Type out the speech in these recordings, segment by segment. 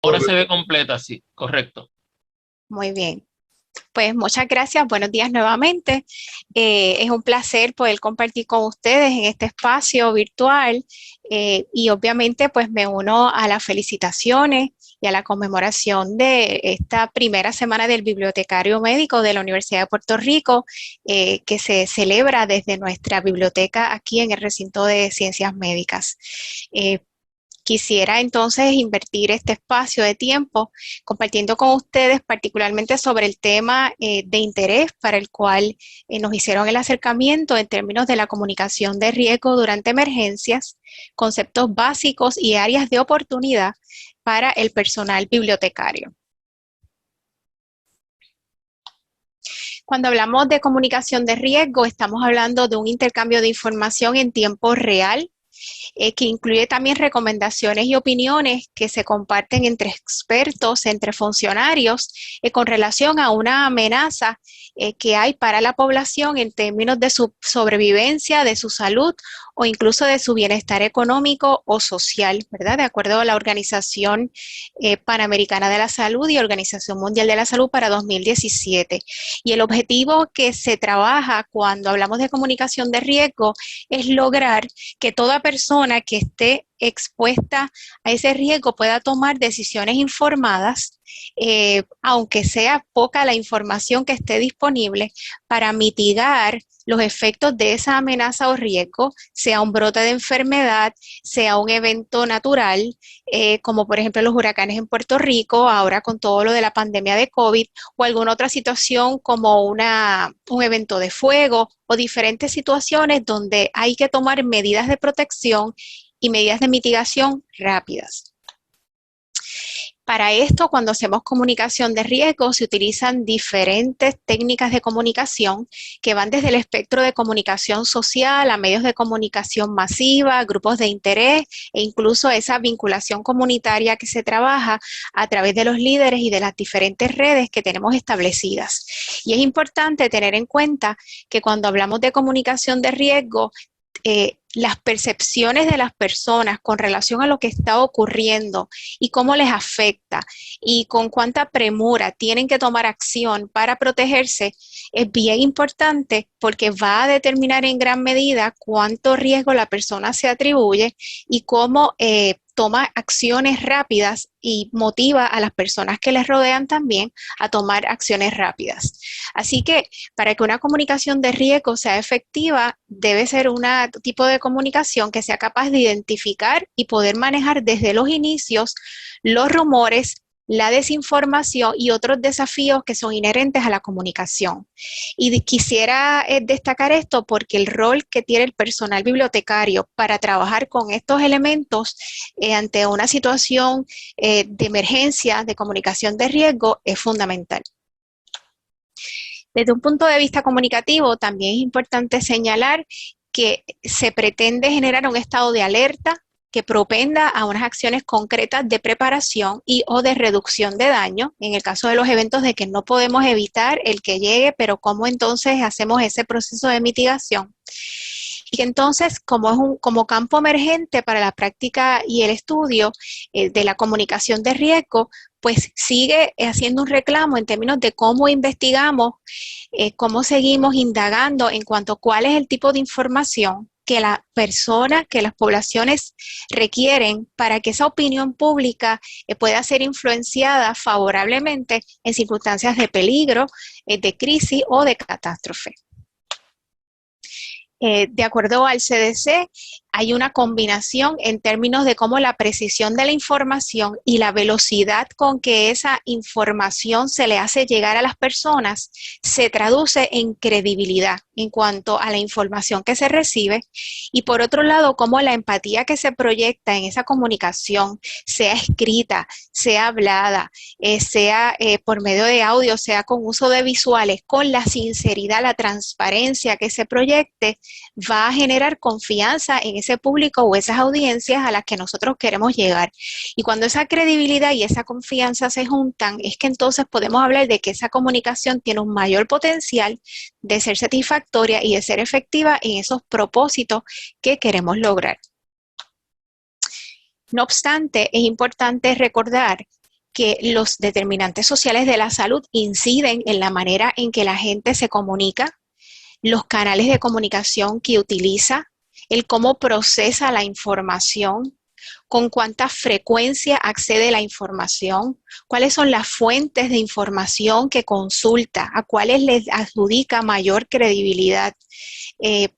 Ahora se ve completa, sí, correcto. Muy bien. Pues muchas gracias, buenos días nuevamente. Es un placer poder compartir con ustedes en este espacio virtual y obviamente pues me uno a las felicitaciones y a la conmemoración de esta primera semana del Bibliotecario Médico de la Universidad de Puerto Rico que se celebra desde nuestra biblioteca aquí en el recinto de Ciencias Médicas. Quisiera entonces invertir este espacio de tiempo compartiendo con ustedes particularmente sobre el tema de interés para el cual nos hicieron el acercamiento en términos de la comunicación de riesgo durante emergencias, conceptos básicos y áreas de oportunidad para el personal bibliotecario. Cuando hablamos de comunicación de riesgo, estamos hablando de un intercambio de información en tiempo real, que incluye también recomendaciones y opiniones que se comparten entre expertos, entre funcionarios, con relación a una amenaza que hay para la población en términos de su sobrevivencia, de su salud o incluso de su bienestar económico o social, ¿verdad? De acuerdo a la Organización Panamericana de la Salud y Organización Mundial de la Salud para 2017. Y el objetivo que se trabaja cuando hablamos de comunicación de riesgo es lograr que toda persona que esté expuesta a ese riesgo pueda tomar decisiones informadas, aunque sea poca la información que esté disponible, para mitigar los efectos de esa amenaza o riesgo, sea un brote de enfermedad, sea un evento natural, como por ejemplo los huracanes en Puerto Rico, ahora con todo lo de la pandemia de COVID, o alguna otra situación como un evento de fuego o diferentes situaciones donde hay que tomar medidas de protección y medidas de mitigación rápidas. Para esto, cuando hacemos comunicación de riesgo, se utilizan diferentes técnicas de comunicación que van desde el espectro de comunicación social a medios de comunicación masiva, grupos de interés e incluso esa vinculación comunitaria que se trabaja a través de los líderes y de las diferentes redes que tenemos establecidas. Y es importante tener en cuenta que cuando hablamos de comunicación de riesgo, las percepciones de las personas con relación a lo que está ocurriendo y cómo les afecta y con cuánta premura tienen que tomar acción para protegerse es bien importante porque va a determinar en gran medida cuánto riesgo la persona se atribuye y cómo toma acciones rápidas y motiva a las personas que les rodean también a tomar acciones rápidas. Así que para que una comunicación de riesgo sea efectiva, debe ser un tipo de comunicación que sea capaz de identificar y poder manejar desde los inicios los rumores, la desinformación y otros desafíos que son inherentes a la comunicación. Y quisiera destacar esto porque el rol que tiene el personal bibliotecario para trabajar con estos elementos ante una situación de emergencia, de comunicación de riesgo, es fundamental. Desde un punto de vista comunicativo, también es importante señalar que se pretende generar un estado de alerta que propenda a unas acciones concretas de preparación y o de reducción de daño, en el caso de los eventos de que no podemos evitar el que llegue, pero cómo entonces hacemos ese proceso de mitigación. Y que entonces, como campo emergente para la práctica y el estudio de la comunicación de riesgo, pues sigue haciendo un reclamo en términos de cómo investigamos, cómo seguimos indagando en cuanto a cuál es el tipo de información que la persona, que las poblaciones requieren para que esa opinión pública pueda ser influenciada favorablemente en circunstancias de peligro, de crisis o de catástrofe. De acuerdo al CDC, hay una combinación en términos de cómo la precisión de la información y la velocidad con que esa información se le hace llegar a las personas se traduce en credibilidad en cuanto a la información que se recibe y por otro lado, cómo la empatía que se proyecta en esa comunicación, sea escrita, sea hablada, sea por medio de audio, sea con uso de visuales, con la sinceridad, la transparencia que se proyecte, va a generar confianza en ese público o esas audiencias a las que nosotros queremos llegar. Y cuando esa credibilidad y esa confianza se juntan, es que entonces podemos hablar de que esa comunicación tiene un mayor potencial de ser satisfactoria y de ser efectiva en esos propósitos que queremos lograr. No obstante, es importante recordar que los determinantes sociales de la salud inciden en la manera en que la gente se comunica, los canales de comunicación que utiliza, el cómo procesa la información, con cuánta frecuencia accede a la información, cuáles son las fuentes de información que consulta, a cuáles les adjudica mayor credibilidad,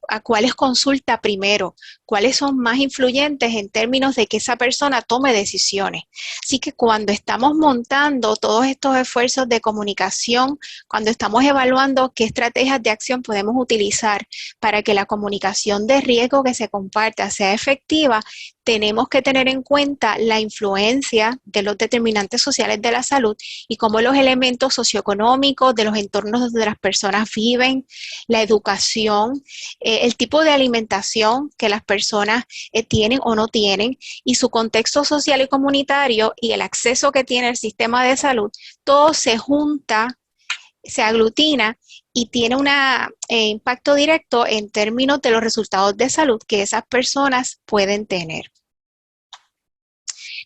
a cuáles consulta primero, cuáles son más influyentes en términos de que esa persona tome decisiones. Así que cuando estamos montando todos estos esfuerzos de comunicación, cuando estamos evaluando qué estrategias de acción podemos utilizar para que la comunicación de riesgo que se comparta sea efectiva, tenemos que tener en cuenta la influencia de los determinantes sociales de la salud y cómo los elementos socioeconómicos de los entornos donde las personas viven, la educación, el tipo de alimentación que las personas tienen o no tienen y su contexto social y comunitario y el acceso que tiene el sistema de salud, todo se junta, se aglutina y tiene un impacto directo en términos de los resultados de salud que esas personas pueden tener.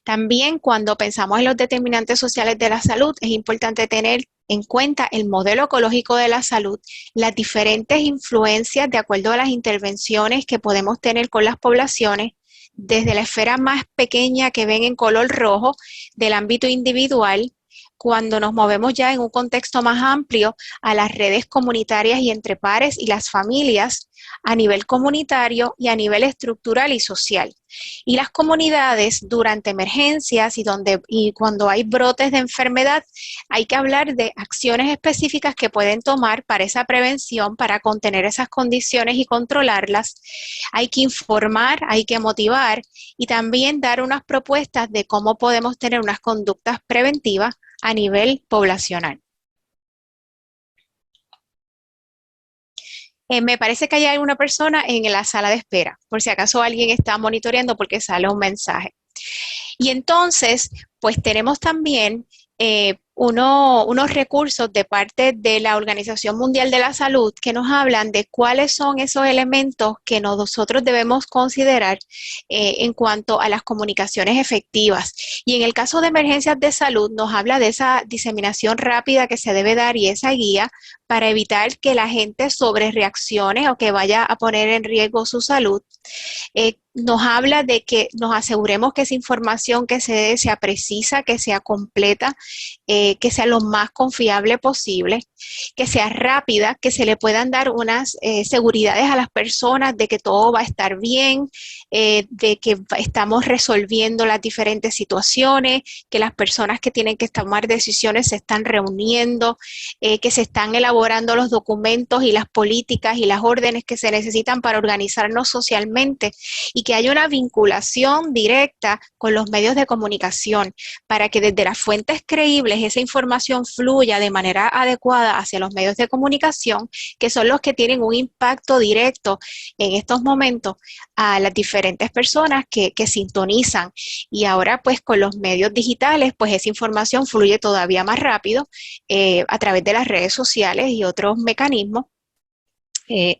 También cuando pensamos en los determinantes sociales de la salud, es importante tener en cuenta el modelo ecológico de la salud, las diferentes influencias de acuerdo a las intervenciones que podemos tener con las poblaciones, desde la esfera más pequeña que ven en color rojo del ámbito individual, cuando nos movemos ya en un contexto más amplio a las redes comunitarias y entre pares y las familias a nivel comunitario y a nivel estructural y social. Y las comunidades durante emergencias y cuando hay brotes de enfermedad, hay que hablar de acciones específicas que pueden tomar para esa prevención, para contener esas condiciones y controlarlas. Hay que informar, hay que motivar y también dar unas propuestas de cómo podemos tener unas conductas preventivas a nivel poblacional. Me parece que hay alguna persona en la sala de espera, por si acaso alguien está monitoreando porque sale un mensaje. Y entonces, pues tenemos también unos recursos de parte de la Organización Mundial de la Salud que nos hablan de cuáles son esos elementos que nosotros debemos considerar en cuanto a las comunicaciones efectivas. Y en el caso de emergencias de salud nos habla de esa diseminación rápida que se debe dar y esa guía para evitar que la gente sobrereaccione o que vaya a poner en riesgo su salud. Nos habla de que nos aseguremos que esa información que se dé sea precisa, que sea completa, que sea lo más confiable posible, que sea rápida, que se le puedan dar unas seguridades a las personas de que todo va a estar bien, de que estamos resolviendo las diferentes situaciones, que las personas que tienen que tomar decisiones se están reuniendo, que se están elaborando los documentos y las políticas y las órdenes que se necesitan para organizarnos socialmente y que haya una vinculación directa con los medios de comunicación para que desde las fuentes creíbles esa información fluya de manera adecuada hacia los medios de comunicación, que son los que tienen un impacto directo en estos momentos a las diferentes personas que sintonizan. Y ahora pues con los medios digitales pues esa información fluye todavía más rápido a través de las redes sociales y otros mecanismos.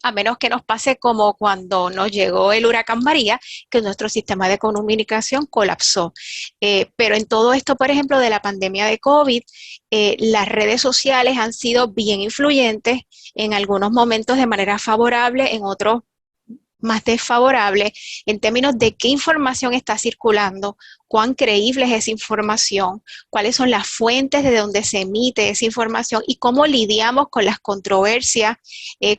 A menos que nos pase como cuando nos llegó el huracán María, que nuestro sistema de comunicación colapsó. Pero en todo esto, por ejemplo, de la pandemia de COVID, las redes sociales han sido bien influyentes, en algunos momentos de manera favorable, en otros más desfavorable en términos de qué información está circulando, cuán creíble es esa información, cuáles son las fuentes de donde se emite esa información y cómo lidiamos con las controversias,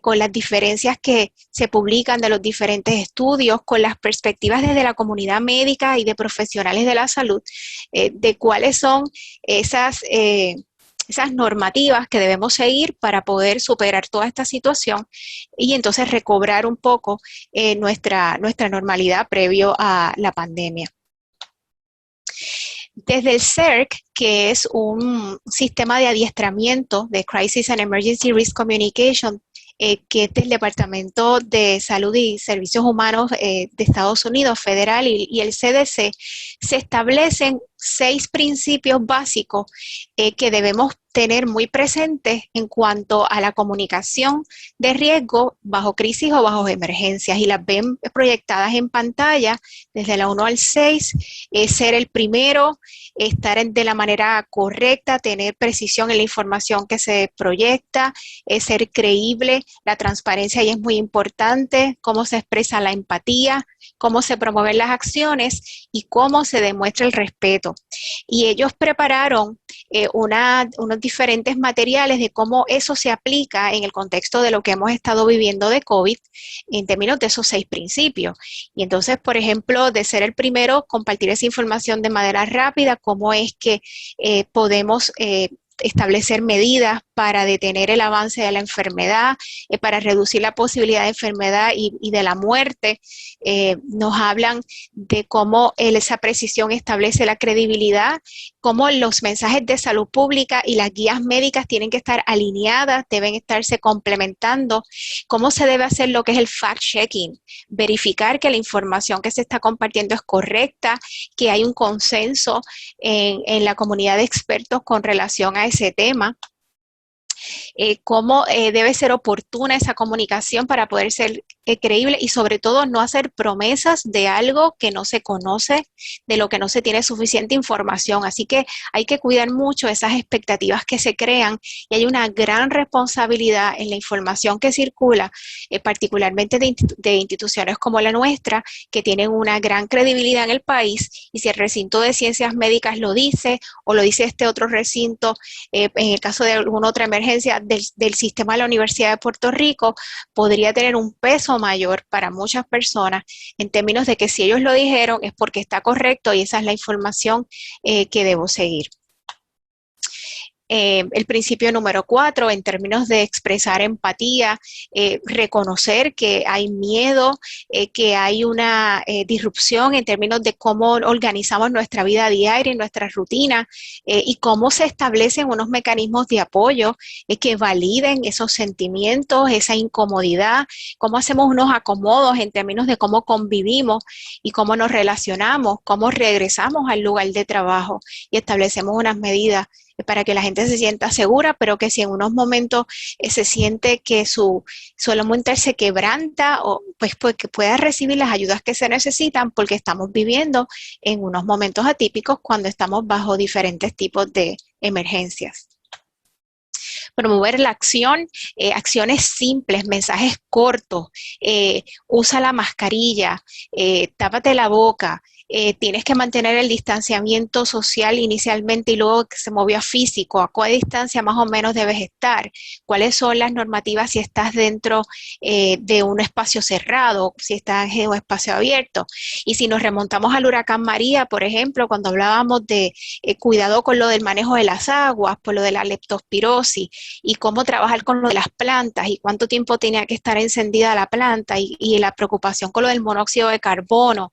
con las diferencias que se publican de los diferentes estudios, con las perspectivas desde la comunidad médica y de profesionales de la salud, de cuáles son esas normativas que debemos seguir para poder superar toda esta situación y entonces recobrar un poco nuestra normalidad previo a la pandemia. Desde el CERC, que es un sistema de adiestramiento de Crisis and Emergency Risk Communication, que es del Departamento de Salud y Servicios Humanos de Estados Unidos federal y el CDC, se establecen 6 principios básicos que debemos tener muy presentes en cuanto a la comunicación de riesgo bajo crisis o bajo emergencias, y las ven proyectadas en pantalla desde la 1 al 6, ser el primero, estar de la manera correcta, tener precisión en la información que se proyecta, ser creíble, la transparencia ahí es muy importante, cómo se expresa la empatía, cómo se promueven las acciones y cómo se demuestra el respeto. Y ellos prepararon unos diferentes materiales de cómo eso se aplica en el contexto de lo que hemos estado viviendo de COVID en términos de esos 6 principios. Y entonces, por ejemplo, de ser el primero, compartir esa información de manera rápida, cómo es que podemos establecer medidas para detener el avance de la enfermedad, para reducir la posibilidad de enfermedad y de la muerte. Nos hablan de cómo esa precisión establece la credibilidad, cómo los mensajes de salud pública y las guías médicas tienen que estar alineadas, deben estarse complementando, cómo se debe hacer lo que es el fact-checking, verificar que la información que se está compartiendo es correcta, que hay un consenso en la comunidad de expertos con relación a ese tema. Cómo debe ser oportuna esa comunicación para poder ser creíble y sobre todo no hacer promesas de algo que no se conoce, de lo que no se tiene suficiente información. Así que hay que cuidar mucho esas expectativas que se crean y hay una gran responsabilidad en la información que circula, particularmente de instituciones como la nuestra, que tienen una gran credibilidad en el país, y si el recinto de ciencias médicas lo dice o lo dice este otro recinto, en el caso de alguna otra emergencia del sistema de la Universidad de Puerto Rico, podría tener un peso mayor para muchas personas en términos de que si ellos lo dijeron es porque está correcto y esa es la información que debo seguir. El principio número 4, en términos de expresar empatía, reconocer que hay miedo, que hay una disrupción en términos de cómo organizamos nuestra vida diaria y nuestra rutina, y cómo se establecen unos mecanismos de apoyo que validen esos sentimientos, esa incomodidad, cómo hacemos unos acomodos en términos de cómo convivimos y cómo nos relacionamos, cómo regresamos al lugar de trabajo y establecemos unas medidas para que la gente se sienta segura, pero que si en unos momentos se siente que su lomo mental se quebranta, o pues que pueda recibir las ayudas que se necesitan, porque estamos viviendo en unos momentos atípicos cuando estamos bajo diferentes tipos de emergencias. Promover la acción, acciones simples, mensajes cortos, usa la mascarilla, tápate la boca, tienes que mantener el distanciamiento social inicialmente y luego que se movió a físico, a cuál distancia más o menos debes estar, cuáles son las normativas si estás dentro de un espacio cerrado, si estás en un espacio abierto. Y si nos remontamos al huracán María, por ejemplo, cuando hablábamos de cuidado con lo del manejo de las aguas, por lo de la leptospirosis, y cómo trabajar con lo de las plantas y cuánto tiempo tenía que estar encendida la planta y la preocupación con lo del monóxido de carbono,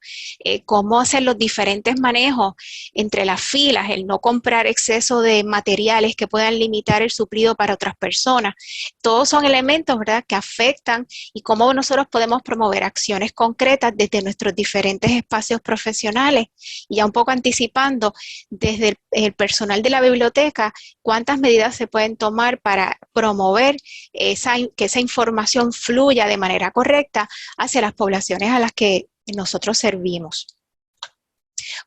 cómo hacer los diferentes manejos entre las filas, el no comprar exceso de materiales que puedan limitar el suplido para otras personas. Todos son elementos, ¿verdad?, que afectan y cómo nosotros podemos promover acciones concretas desde nuestros diferentes espacios profesionales. Y ya un poco anticipando, desde el personal de la biblioteca, cuántas medidas se pueden tomar para promover que esa información fluya de manera correcta hacia las poblaciones a las que nosotros servimos.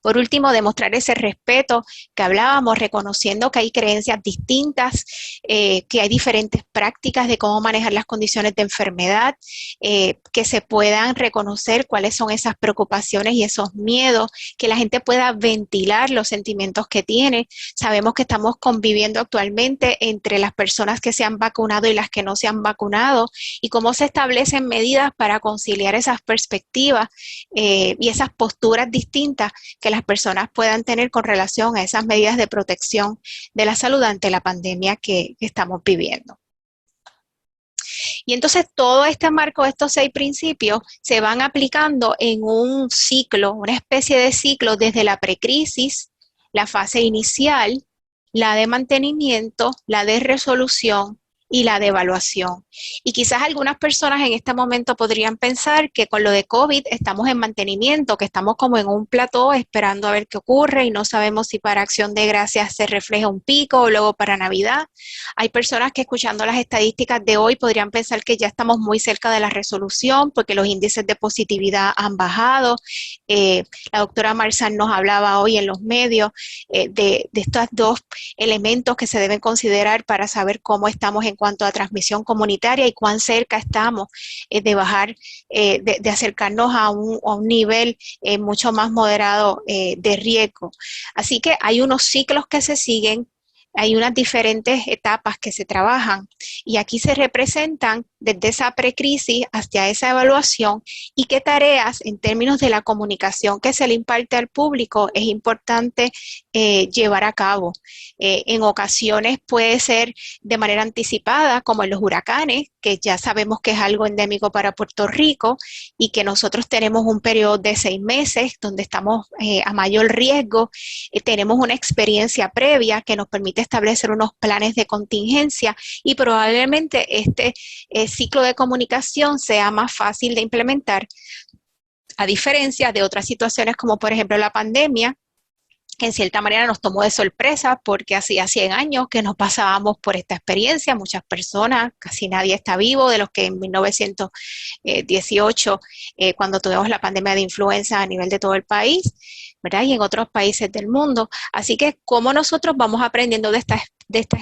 Por último, demostrar ese respeto que hablábamos, reconociendo que hay creencias distintas, que hay diferentes prácticas de cómo manejar las condiciones de enfermedad, que se puedan reconocer cuáles son esas preocupaciones y esos miedos, que la gente pueda ventilar los sentimientos que tiene. Sabemos que estamos conviviendo actualmente entre las personas que se han vacunado y las que no se han vacunado, y cómo se establecen medidas para conciliar esas perspectivas y esas posturas distintas que las personas puedan tener con relación a esas medidas de protección de la salud ante la pandemia que estamos viviendo. Y entonces todo este marco de estos 6 principios se van aplicando en un ciclo, una especie de ciclo desde la precrisis, la fase inicial, la de mantenimiento, la de resolución y la de evaluación. Y quizás algunas personas en este momento podrían pensar que con lo de COVID estamos en mantenimiento, que estamos como en un plató esperando a ver qué ocurre y no sabemos si para Acción de Gracias se refleja un pico o luego para Navidad. Hay personas que escuchando las estadísticas de hoy podrían pensar que ya estamos muy cerca de la resolución porque los índices de positividad han bajado. La doctora Marzán nos hablaba hoy en los medios de estos dos elementos que se deben considerar para saber cómo estamos en cuanto a transmisión comunitaria y cuán cerca estamos de bajar, de acercarnos a un nivel mucho más moderado de riesgo. Así que hay unos ciclos que se siguen, hay unas diferentes etapas que se trabajan y aquí se representan desde esa precrisis hasta esa evaluación y qué tareas en términos de la comunicación que se le imparte al público es importante llevar a cabo. En ocasiones puede ser de manera anticipada, como en los huracanes, que ya sabemos que es algo endémico para Puerto Rico y que nosotros tenemos un periodo de 6 meses donde estamos a mayor riesgo. Tenemos una experiencia previa que nos permite establecer unos planes de contingencia y probablemente este ciclo de comunicación sea más fácil de implementar, a diferencia de otras situaciones como por ejemplo la pandemia, que en cierta manera nos tomó de sorpresa porque hacía 100 años que nos pasábamos por esta experiencia, muchas personas, casi nadie está vivo de los que en 1918, cuando tuvimos la pandemia de influenza a nivel de todo el país, ¿verdad? Y en otros países del mundo. Así que como nosotros vamos aprendiendo de estas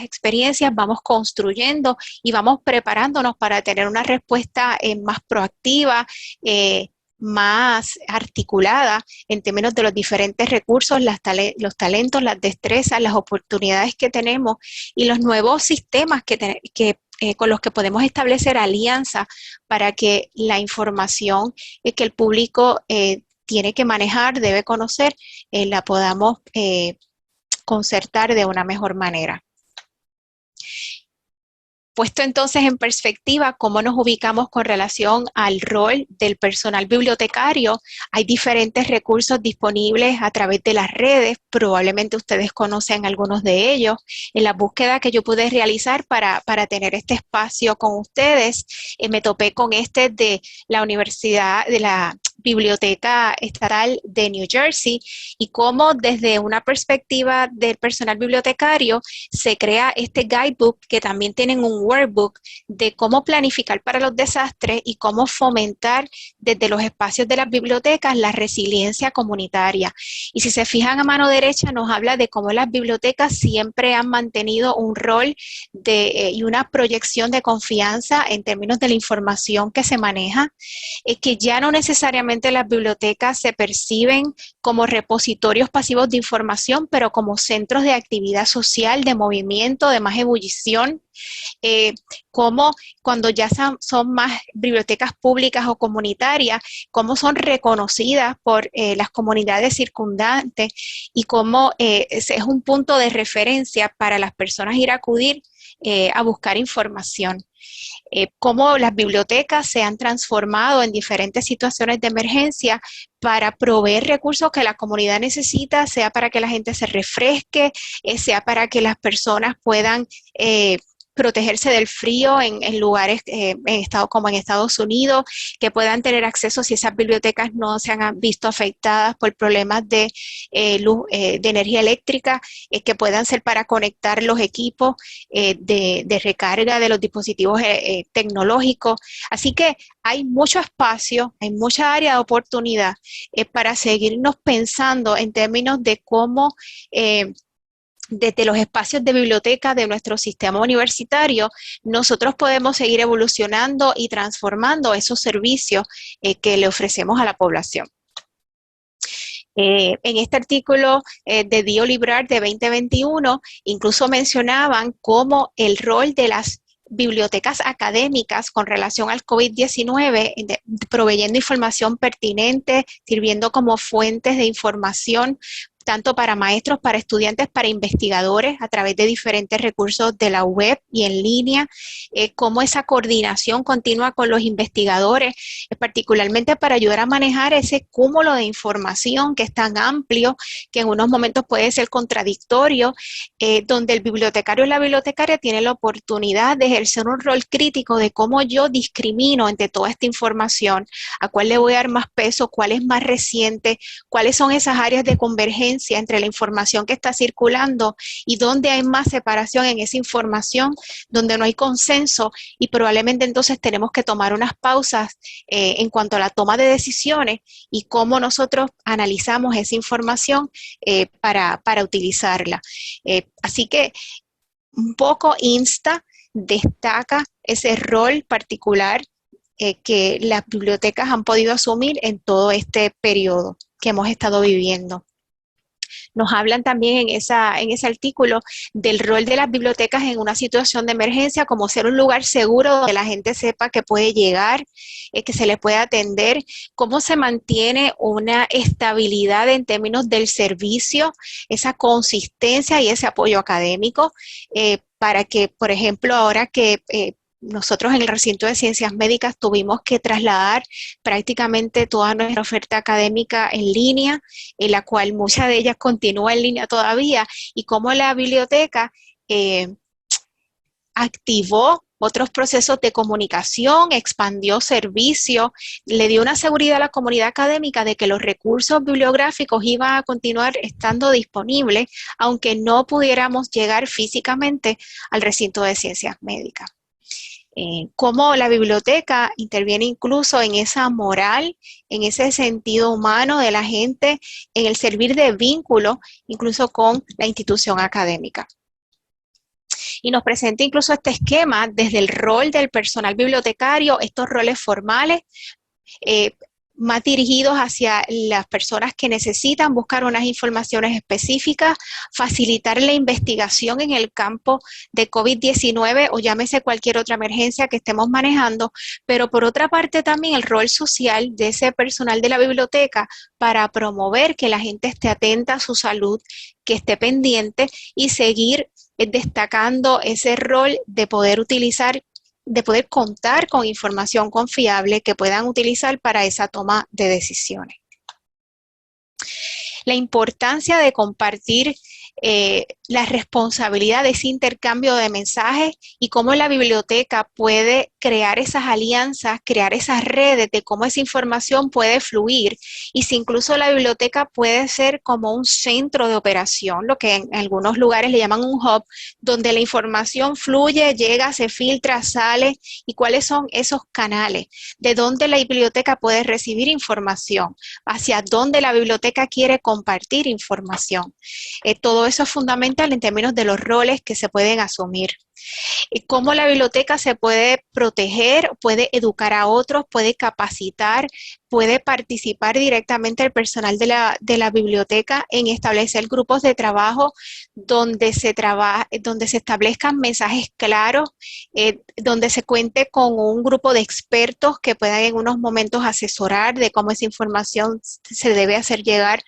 experiencias, vamos construyendo y vamos preparándonos para tener una respuesta más proactiva, más articulada en términos de los diferentes recursos, los talentos, las destrezas, las oportunidades que tenemos y los nuevos sistemas con los que podemos establecer alianzas para que la información que el público tiene que manejar, debe conocer, la podamos concertar de una mejor manera. Puesto entonces en perspectiva cómo nos ubicamos con relación al rol del personal bibliotecario, hay diferentes recursos disponibles a través de las redes, probablemente ustedes conocen algunos de ellos. En la búsqueda que yo pude realizar para tener este espacio con ustedes, me topé con este de la Universidad, de la Biblioteca Estatal de New Jersey y cómo desde una perspectiva del personal bibliotecario se crea este guidebook que también tienen un workbook de cómo planificar para los desastres y cómo fomentar desde los espacios de las bibliotecas la resiliencia comunitaria. Y si se fijan a mano derecha nos habla de cómo las bibliotecas siempre han mantenido un rol y una proyección de confianza en términos de la información que se maneja, que ya no necesariamente las bibliotecas se perciben como repositorios pasivos de información, pero como centros de actividad social, de movimiento, de más ebullición, como cuando ya son más bibliotecas públicas o comunitarias, cómo son reconocidas por las comunidades circundantes y cómo es un punto de referencia para las personas ir a acudir a buscar información. Cómo las bibliotecas se han transformado en diferentes situaciones de emergencia para proveer recursos que la comunidad necesita, sea para que la gente se refresque, sea para que las personas puedan protegerse del frío en lugares como en Estados Unidos, que puedan tener acceso si esas bibliotecas no se han visto afectadas por problemas de energía eléctrica, que puedan ser para conectar los equipos de recarga de los dispositivos tecnológicos. Así que hay mucho espacio, hay mucha área de oportunidad para seguirnos pensando en términos de cómo desde los espacios de biblioteca de nuestro sistema universitario, nosotros podemos seguir evolucionando y transformando esos servicios que le ofrecemos a la población. En este artículo de Dio Librard de 2021, incluso mencionaban cómo el rol de las bibliotecas académicas con relación al COVID-19, proveyendo información pertinente, sirviendo como fuentes de información tanto para maestros, para estudiantes, para investigadores, a través de diferentes recursos de la web y en línea, cómo esa coordinación continua con los investigadores, particularmente para ayudar a manejar ese cúmulo de información que es tan amplio, que en unos momentos puede ser contradictorio, donde el bibliotecario o la bibliotecaria tiene la oportunidad de ejercer un rol crítico de cómo yo discrimino entre toda esta información, a cuál le voy a dar más peso, cuál es más reciente, cuáles son esas áreas de convergencia entre la información que está circulando y dónde hay más separación en esa información, donde no hay consenso, y probablemente entonces tenemos que tomar unas pausas en cuanto a la toma de decisiones y cómo nosotros analizamos esa información para utilizarla. Así que un poco destaca ese rol particular que las bibliotecas han podido asumir en todo este periodo que hemos estado viviendo. Nos hablan también en ese artículo del rol de las bibliotecas en una situación de emergencia, como ser un lugar seguro donde la gente sepa que puede llegar, que se le puede atender, cómo se mantiene una estabilidad en términos del servicio, esa consistencia y ese apoyo académico, para que, por ejemplo, ahora que nosotros en el recinto de ciencias médicas tuvimos que trasladar prácticamente toda nuestra oferta académica en línea, en la cual mucha de ellas continúa en línea todavía, y cómo la biblioteca activó otros procesos de comunicación, expandió servicios, le dio una seguridad a la comunidad académica de que los recursos bibliográficos iban a continuar estando disponibles, aunque no pudiéramos llegar físicamente al recinto de ciencias médicas. Cómo la biblioteca interviene incluso en esa moral, en ese sentido humano de la gente, en el servir de vínculo, incluso con la institución académica. Y nos presenta incluso este esquema desde el rol del personal bibliotecario, estos roles formales, más dirigidos hacia las personas que necesitan buscar unas informaciones específicas, facilitar la investigación en el campo de COVID-19 o llámese cualquier otra emergencia que estemos manejando, pero por otra parte también el rol social de ese personal de la biblioteca para promover que la gente esté atenta a su salud, que esté pendiente y seguir destacando ese rol de poder contar con información confiable que puedan utilizar para esa toma de decisiones. La importancia de compartir la responsabilidad de ese intercambio de mensajes y cómo la biblioteca puede crear esas alianzas, crear esas redes de cómo esa información puede fluir, y si incluso la biblioteca puede ser como un centro de operación, lo que en algunos lugares le llaman un hub, donde la información fluye, llega, se filtra, sale, y cuáles son esos canales, de dónde la biblioteca puede recibir información, hacia dónde la biblioteca quiere compartir información. Todo eso es fundamental en términos de los roles que se pueden asumir. Cómo la biblioteca se puede proteger, puede educar a otros, puede capacitar, puede participar directamente el personal de la biblioteca en establecer grupos de trabajo donde se establezcan mensajes claros, donde se cuente con un grupo de expertos que puedan en unos momentos asesorar de cómo esa información se debe hacer llegar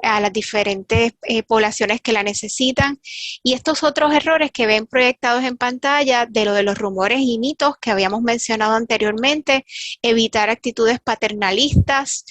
a las diferentes poblaciones que la necesitan. Y estos otros errores que ven proyectados en pantalla de los rumores y mitos que habíamos mencionado anteriormente, evitar actitudes paternalistas,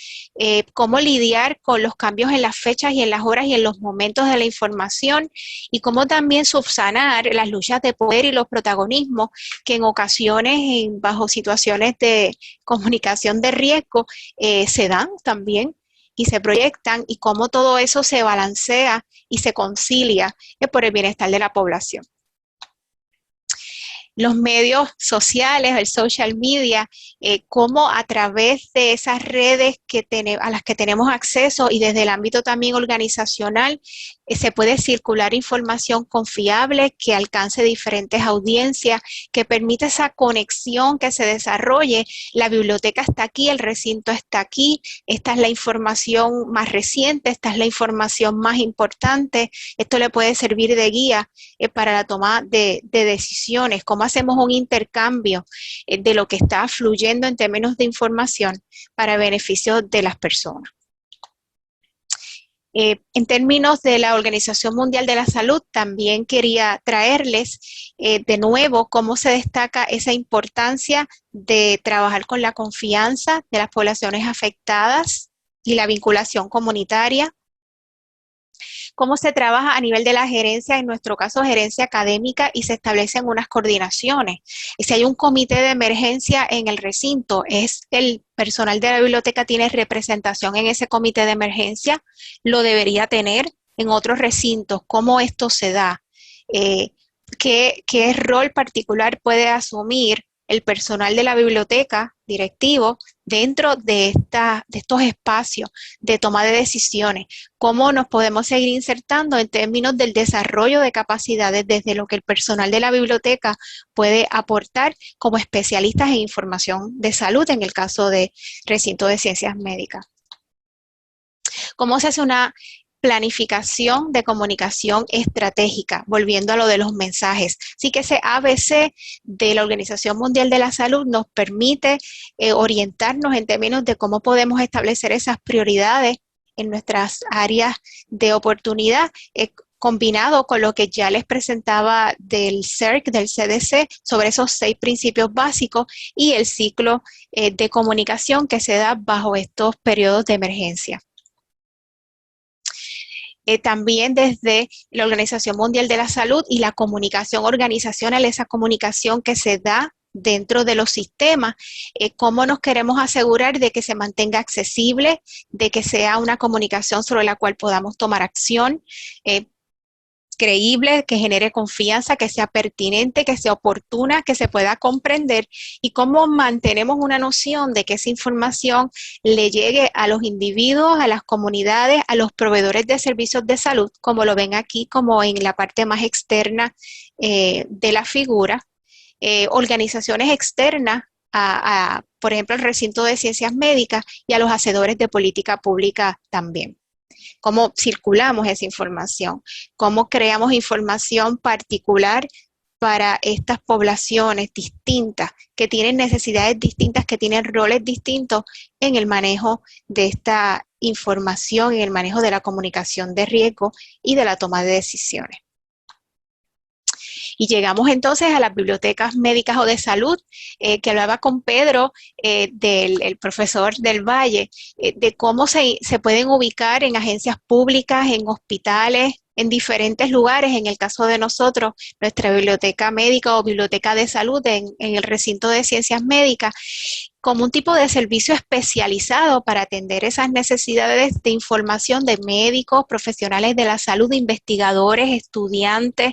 cómo lidiar con los cambios en las fechas y en las horas y en los momentos de la información, y cómo también subsanar las luchas de poder y los protagonismos que en ocasiones bajo situaciones de comunicación de riesgo se dan también y se proyectan, y cómo todo eso se balancea y se concilia por el bienestar de la población. Los medios sociales, el social media, cómo a través de esas redes a las que tenemos acceso y desde el ámbito también organizacional, se puede circular información confiable que alcance diferentes audiencias, que permite esa conexión que se desarrolle. La biblioteca está aquí, el recinto está aquí, esta es la información más reciente, esta es la información más importante, esto le puede servir de guía para la toma de decisiones, cómo hacemos un intercambio de lo que está fluyendo en términos de información para beneficio de las personas. En términos de la Organización Mundial de la Salud, también quería traerles de nuevo cómo se destaca esa importancia de trabajar con la confianza de las poblaciones afectadas y la vinculación comunitaria. Cómo se trabaja a nivel de la gerencia, en nuestro caso gerencia académica, y se establecen unas coordinaciones. Y si hay un comité de emergencia en el recinto, es el personal de la biblioteca tiene representación en ese comité de emergencia, lo debería tener en otros recintos. ¿Cómo esto se da? ¿Qué rol particular puede asumir el personal de la biblioteca directivo dentro de estos espacios de toma de decisiones? ¿Cómo nos podemos seguir insertando en términos del desarrollo de capacidades desde lo que el personal de la biblioteca puede aportar como especialistas en información de salud en el caso de recinto de ciencias médicas? ¿Cómo se hace una planificación de comunicación estratégica, volviendo a lo de los mensajes? Así que ese ABC de la Organización Mundial de la Salud nos permite orientarnos en términos de cómo podemos establecer esas prioridades en nuestras áreas de oportunidad, combinado con lo que ya les presentaba del CERC, del CDC, sobre esos 6 principios básicos y el ciclo de comunicación que se da bajo estos periodos de emergencia. También desde la Organización Mundial de la Salud y la comunicación organizacional, esa comunicación que se da dentro de los sistemas, cómo nos queremos asegurar de que se mantenga accesible, de que sea una comunicación sobre la cual podamos tomar acción, creíble, que genere confianza, que sea pertinente, que sea oportuna, que se pueda comprender, y cómo mantenemos una noción de que esa información le llegue a los individuos, a las comunidades, a los proveedores de servicios de salud, como lo ven aquí, como en la parte más externa de la figura, organizaciones externas por ejemplo, el recinto de ciencias médicas y a los hacedores de política pública también. Cómo circulamos esa información, cómo creamos información particular para estas poblaciones distintas, que tienen necesidades distintas, que tienen roles distintos en el manejo de esta información, en el manejo de la comunicación de riesgo y de la toma de decisiones. Y llegamos entonces a las bibliotecas médicas o de salud, que hablaba con Pedro, el profesor del Valle, de cómo se pueden ubicar en agencias públicas, en hospitales, en diferentes lugares. En el caso de nosotros, nuestra biblioteca médica o biblioteca de salud en el recinto de ciencias médicas, como un tipo de servicio especializado para atender esas necesidades de información de médicos, profesionales de la salud, investigadores, estudiantes,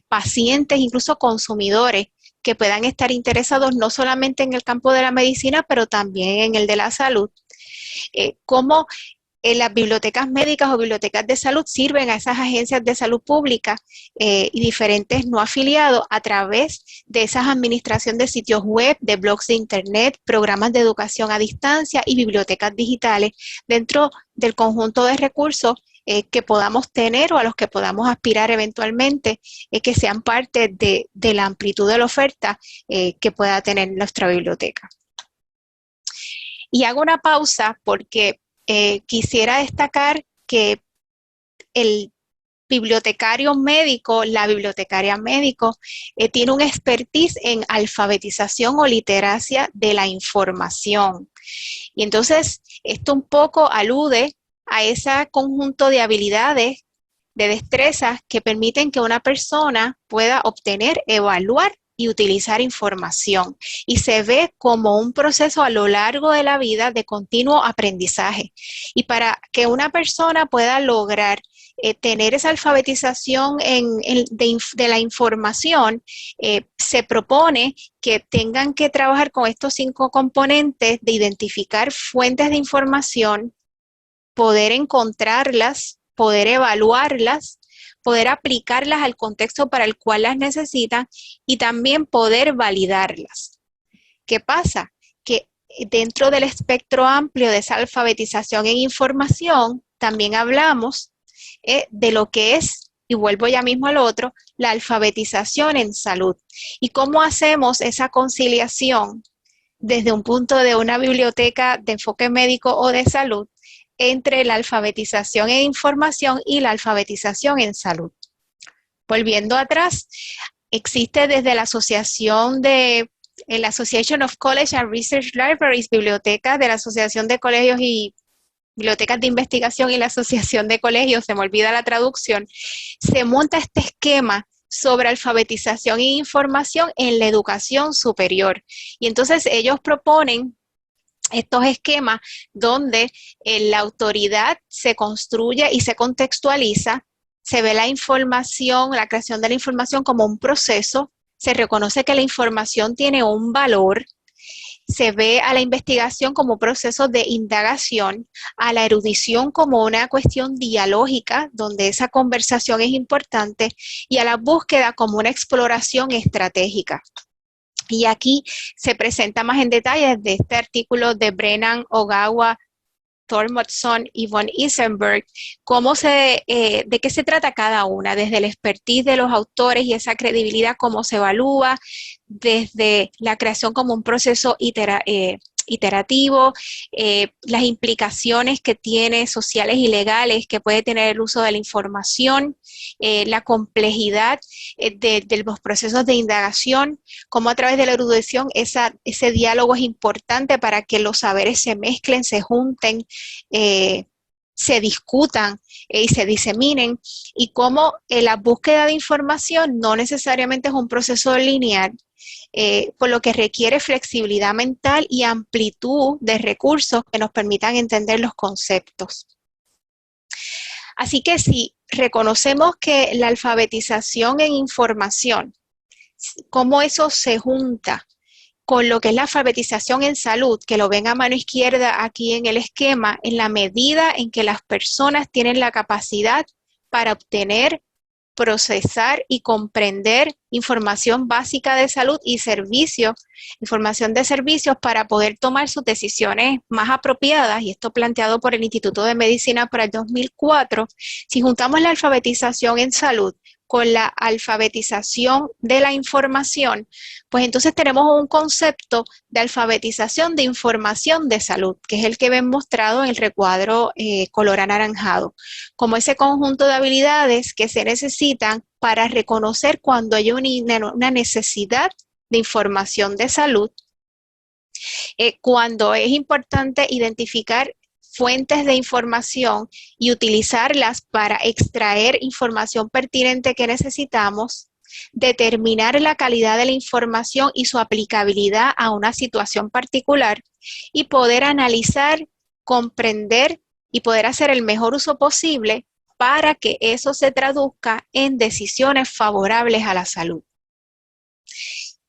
pacientes, incluso consumidores que puedan estar interesados no solamente en el campo de la medicina, pero también en el de la salud. Cómo las bibliotecas médicas o bibliotecas de salud sirven a esas agencias de salud pública y diferentes no afiliados a través de esas administraciones de sitios web, de blogs de internet, programas de educación a distancia y bibliotecas digitales dentro del conjunto de recursos que podamos tener o a los que podamos aspirar eventualmente, que sean parte de la amplitud de la oferta que pueda tener nuestra biblioteca. Y hago una pausa porque quisiera destacar que el bibliotecario médico, la bibliotecaria médico, tiene un expertise en alfabetización o literacia de la información. Y entonces, esto un poco alude a ese conjunto de habilidades, de destrezas que permiten que una persona pueda obtener, evaluar y utilizar información. Y se ve como un proceso a lo largo de la vida de continuo aprendizaje. Y para que una persona pueda lograr tener esa alfabetización de la información, se propone que tengan que trabajar con estos 5 componentes de identificar fuentes de información, poder encontrarlas, poder evaluarlas, poder aplicarlas al contexto para el cual las necesitan y también poder validarlas. ¿Qué pasa? Que dentro del espectro amplio de esa alfabetización en información, también hablamos de lo que es, y vuelvo ya mismo al otro, la alfabetización en salud. ¿Y cómo hacemos esa conciliación desde un punto de una biblioteca de enfoque médico o de salud entre la alfabetización en información y la alfabetización en salud. Volviendo atrás, existe desde la Association of College and Research Libraries, bibliotecas de la Asociación de Colegios y Bibliotecas de Investigación y la Asociación de Colegios, se me olvida la traducción, se monta este esquema sobre alfabetización e información en la educación superior. Y entonces ellos proponen estos esquemas donde la autoridad se construye y se contextualiza, se ve la información, la creación de la información como un proceso, se reconoce que la información tiene un valor, se ve a la investigación como proceso de indagación, a la erudición como una cuestión dialógica, donde esa conversación es importante, y a la búsqueda como una exploración estratégica. Y aquí se presenta más en detalle de este artículo de Brennan, Ogawa, Thormodson y von Isenberg, de qué se trata cada una, desde el expertise de los autores y esa credibilidad, cómo se evalúa, desde la creación como un proceso iterativo, las implicaciones que tiene sociales y legales que puede tener el uso de la información, la complejidad de los procesos de indagación, cómo a través de la erudición ese diálogo es importante para que los saberes se mezclen, se junten, se discutan y se diseminen, y cómo la búsqueda de información no necesariamente es un proceso lineal, por lo que requiere flexibilidad mental y amplitud de recursos que nos permitan entender los conceptos. Así que si reconocemos que la alfabetización en información, cómo eso se junta con lo que es la alfabetización en salud, que lo ven a mano izquierda aquí en el esquema, en la medida en que las personas tienen la capacidad para obtener, procesar y comprender información básica de salud y servicios, información de servicios para poder tomar sus decisiones más apropiadas, y esto planteado por el Instituto de Medicina para el 2004, si juntamos la alfabetización en salud con la alfabetización de la información, pues entonces tenemos un concepto de alfabetización de información de salud, que es el que ven mostrado en el recuadro color anaranjado, como ese conjunto de habilidades que se necesitan para reconocer cuando hay una necesidad de información de salud, cuando es importante identificar fuentes de información y utilizarlas para extraer información pertinente que necesitamos, determinar la calidad de la información y su aplicabilidad a una situación particular, y poder analizar, comprender y poder hacer el mejor uso posible para que eso se traduzca en decisiones favorables a la salud.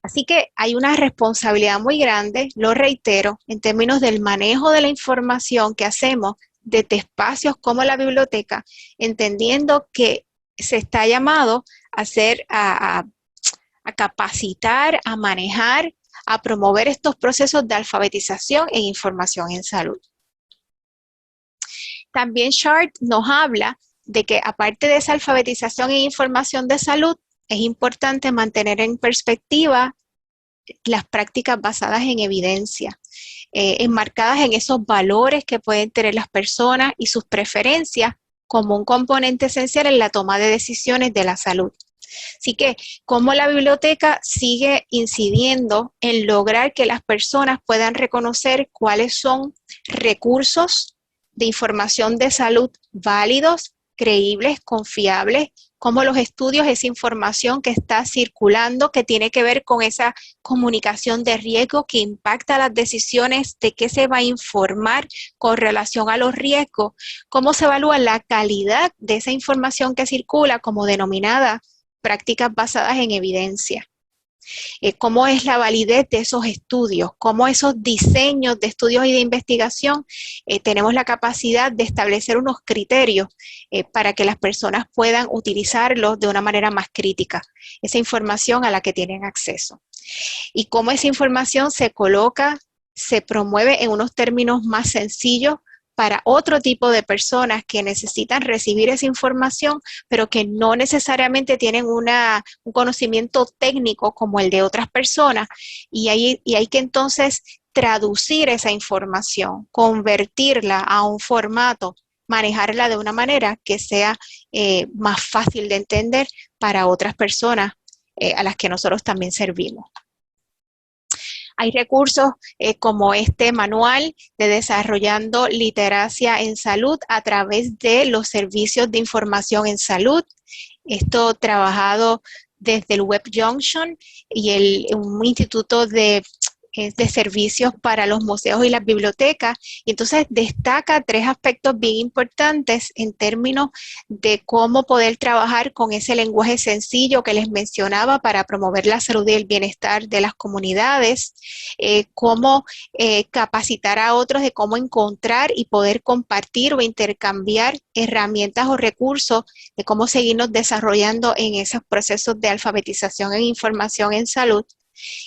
Así que hay una responsabilidad muy grande, lo reitero, en términos del manejo de la información que hacemos desde espacios como la biblioteca, entendiendo que se está llamado a capacitar, a manejar, a promover estos procesos de alfabetización e información en salud. También Chart nos habla de que aparte de esa alfabetización e información de salud, es importante mantener en perspectiva las prácticas basadas en evidencia, enmarcadas en esos valores que pueden tener las personas y sus preferencias como un componente esencial en la toma de decisiones de la salud. Así que, cómo la biblioteca sigue incidiendo en lograr que las personas puedan reconocer cuáles son recursos de información de salud válidos, creíbles, confiables, cómo los estudios, esa información que está circulando, que tiene que ver con esa comunicación de riesgo que impacta las decisiones de qué se va a informar con relación a los riesgos, cómo se evalúa la calidad de esa información que circula, como denominada prácticas basadas en evidencia. Cómo es la validez de esos estudios, cómo esos diseños de estudios y de investigación tenemos la capacidad de establecer unos criterios para que las personas puedan utilizarlos de una manera más crítica, esa información a la que tienen acceso. Y cómo esa información se coloca, se promueve en unos términos más sencillos para otro tipo de personas que necesitan recibir esa información, pero que no necesariamente tienen un conocimiento técnico como el de otras personas, y hay que entonces traducir esa información, convertirla a un formato, manejarla de una manera que sea más fácil de entender para otras personas a las que nosotros también servimos. Hay recursos como este manual de Desarrollando Literacia en Salud a través de los servicios de información en salud. Esto trabajado desde el Web Junction y un instituto de servicios para los museos y las bibliotecas. Y entonces destaca 3 aspectos bien importantes en términos de cómo poder trabajar con ese lenguaje sencillo que les mencionaba para promover la salud y el bienestar de las comunidades, cómo capacitar a otros de cómo encontrar y poder compartir o intercambiar herramientas o recursos de cómo seguirnos desarrollando en esos procesos de alfabetización en información en salud,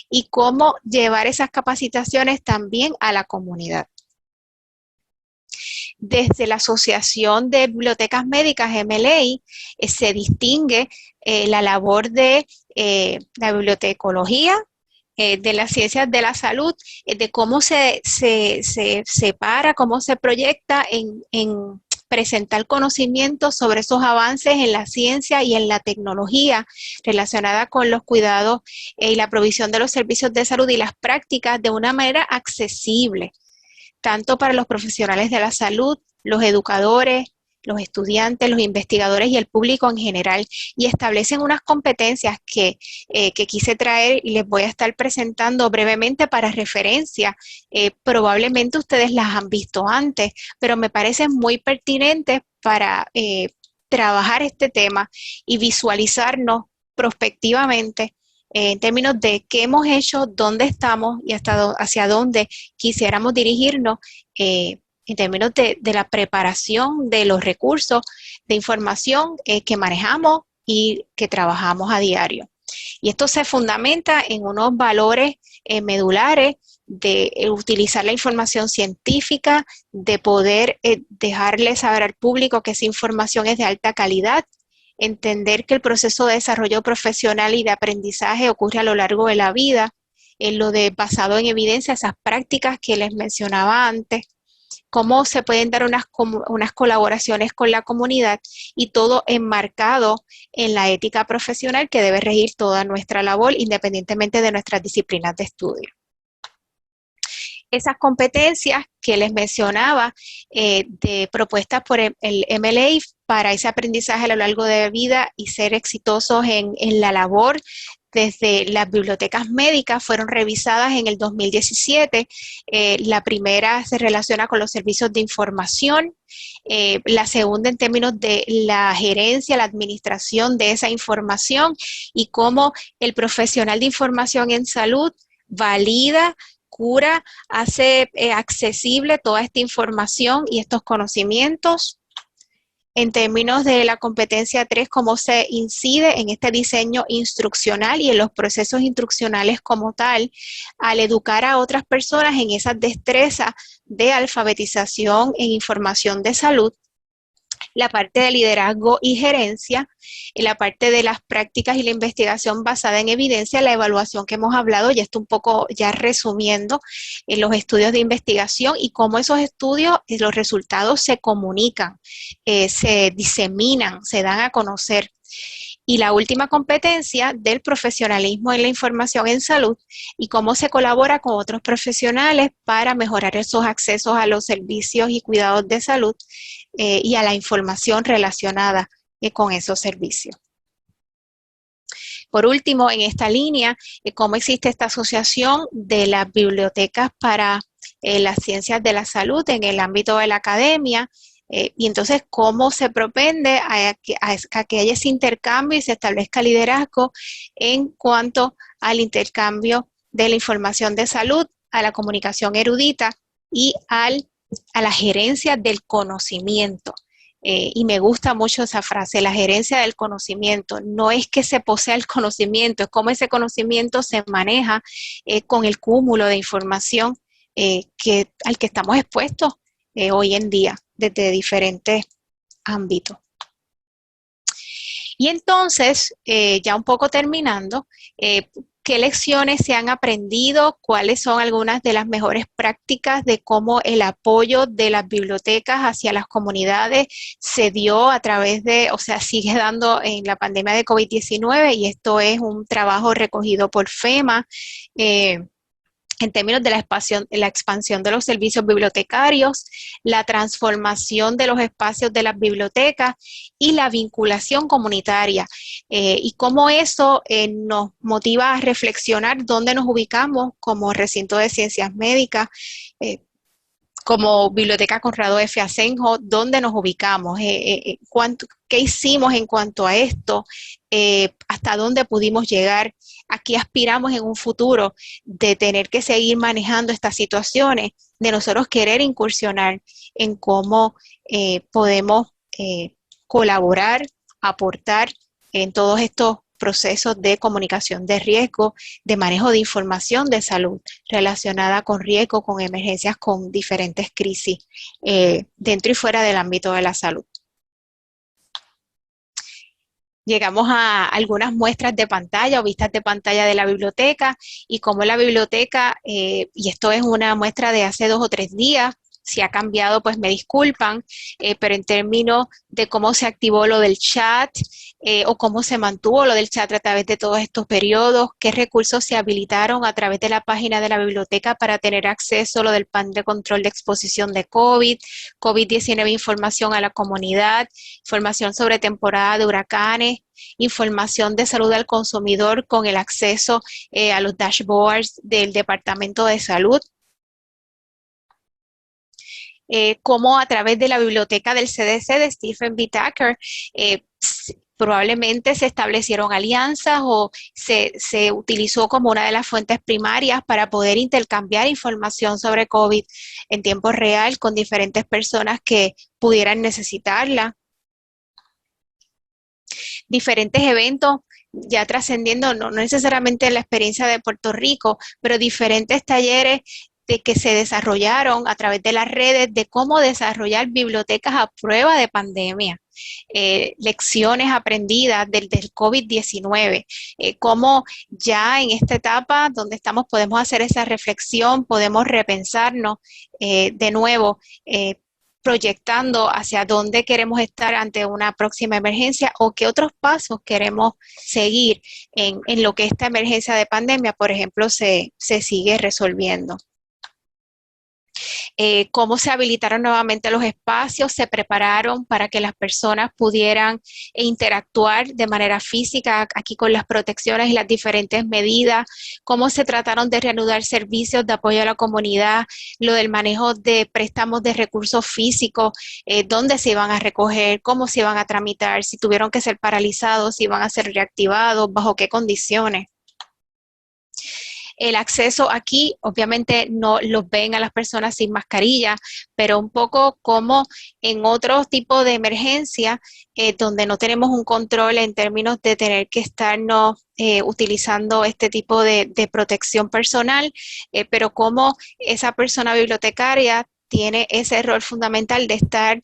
y cómo llevar esas capacitaciones también a la comunidad. Desde la Asociación de Bibliotecas Médicas, MLA, se distingue la labor de la bibliotecología, de las ciencias de la salud, de cómo se separa, cómo se proyecta en presentar conocimientos sobre esos avances en la ciencia y en la tecnología relacionada con los cuidados y la provisión de los servicios de salud y las prácticas de una manera accesible, tanto para los profesionales de la salud, los educadores, los estudiantes, los investigadores y el público en general, y establecen unas competencias que quise traer y les voy a estar presentando brevemente para referencia. Probablemente ustedes las han visto antes, pero me parecen muy pertinentes para trabajar este tema y visualizarnos prospectivamente en términos de qué hemos hecho, dónde estamos y hacia dónde quisiéramos dirigirnos en términos de la preparación de los recursos de información que manejamos y que trabajamos a diario. Y esto se fundamenta en unos valores medulares de utilizar la información científica, de poder dejarle saber al público que esa información es de alta calidad, entender que el proceso de desarrollo profesional y de aprendizaje ocurre a lo largo de la vida, en lo de basado en evidencia, esas prácticas que les mencionaba antes, cómo se pueden dar unas colaboraciones con la comunidad y todo enmarcado en la ética profesional que debe regir toda nuestra labor independientemente de nuestras disciplinas de estudio. Esas competencias que les mencionaba de propuestas por el MLA para ese aprendizaje a lo largo de la vida y ser exitosos en la labor desde las bibliotecas médicas fueron revisadas en el 2017. La primera se relaciona con los servicios de información, la segunda en términos de la gerencia, la administración de esa información y cómo el profesional de información en salud valida, cura, hace accesible toda esta información y estos conocimientos. En términos de la competencia 3, cómo se incide en este diseño instruccional y en los procesos instruccionales como tal, al educar a otras personas en esas destrezas de alfabetización en información de salud, la parte de liderazgo y gerencia, la parte de las prácticas y la investigación basada en evidencia, la evaluación que hemos hablado, ya estoy un poco ya resumiendo en los estudios de investigación y cómo esos estudios, los resultados se comunican, se diseminan, se dan a conocer. Y la última competencia del profesionalismo en la información en salud y cómo se colabora con otros profesionales para mejorar esos accesos a los servicios y cuidados de salud y a la información relacionada con esos servicios. Por último, en esta línea, cómo existe esta asociación de las bibliotecas para las ciencias de la salud en el ámbito de la academia, y entonces cómo se propende a que haya ese intercambio y se establezca liderazgo en cuanto al intercambio de la información de salud, a la comunicación erudita y a la gerencia del conocimiento. Y me gusta mucho esa frase, la gerencia del conocimiento. No es que se posea el conocimiento, es cómo ese conocimiento se maneja con el cúmulo de información al que estamos expuestos hoy en día desde diferentes ámbitos. Y entonces, ya un poco terminando, ¿Qué lecciones se han aprendido? ¿Cuáles son algunas de las mejores prácticas de cómo el apoyo de las bibliotecas hacia las comunidades se dio a través de, o sea, sigue dando en la pandemia de COVID-19? Y esto es un trabajo recogido por FEMA. En términos de la expansión de los servicios bibliotecarios, la transformación de los espacios de las bibliotecas y la vinculación comunitaria, y cómo eso nos motiva a reflexionar dónde nos ubicamos como recinto de ciencias médicas, como Biblioteca Conrado F. Asenjo, dónde nos ubicamos, qué hicimos en cuanto a esto, hasta dónde pudimos llegar. Aquí aspiramos en un futuro de tener que seguir manejando estas situaciones, de nosotros querer incursionar en cómo podemos colaborar, aportar en todos estos procesos de comunicación de riesgo, de manejo de información de salud relacionada con riesgo, con emergencias, con diferentes crisis dentro y fuera del ámbito de la salud. Llegamos a algunas muestras de pantalla o vistas de pantalla de la biblioteca y cómo la biblioteca, y esto es una muestra de hace 2 o 3 días, si ha cambiado pues me disculpan, pero en términos de cómo se activó lo del chat o cómo se mantuvo lo del chat a través de todos estos periodos, qué recursos se habilitaron a través de la página de la biblioteca para tener acceso a lo del plan de control de exposición de COVID, COVID-19, información a la comunidad, información sobre temporada de huracanes, información de salud al consumidor con el acceso a los dashboards del Departamento de Salud. Cómo a través de la biblioteca del CDC de Stephen B. Tucker probablemente se establecieron alianzas o se utilizó como una de las fuentes primarias para poder intercambiar información sobre COVID en tiempo real con diferentes personas que pudieran necesitarla. Diferentes eventos ya trascendiendo, no necesariamente la experiencia de Puerto Rico, pero diferentes talleres que se desarrollaron a través de las redes de cómo desarrollar bibliotecas a prueba de pandemia, lecciones aprendidas del COVID-19, cómo ya en esta etapa donde estamos podemos hacer esa reflexión, podemos repensarnos de nuevo, proyectando hacia dónde queremos estar ante una próxima emergencia o qué otros pasos queremos seguir en lo que esta emergencia de pandemia, por ejemplo, se sigue resolviendo. Cómo se habilitaron nuevamente los espacios, se prepararon para que las personas pudieran interactuar de manera física aquí con las protecciones y las diferentes medidas, cómo se trataron de reanudar servicios de apoyo a la comunidad, lo del manejo de préstamos de recursos físicos, dónde se iban a recoger, cómo se iban a tramitar, si tuvieron que ser paralizados, si iban a ser reactivados, bajo qué condiciones. El acceso aquí, obviamente no los ven a las personas sin mascarilla, pero un poco como en otros tipos de emergencia, donde no tenemos un control en términos de tener que estarnos utilizando este tipo de protección personal, pero como esa persona bibliotecaria tiene ese rol fundamental de estar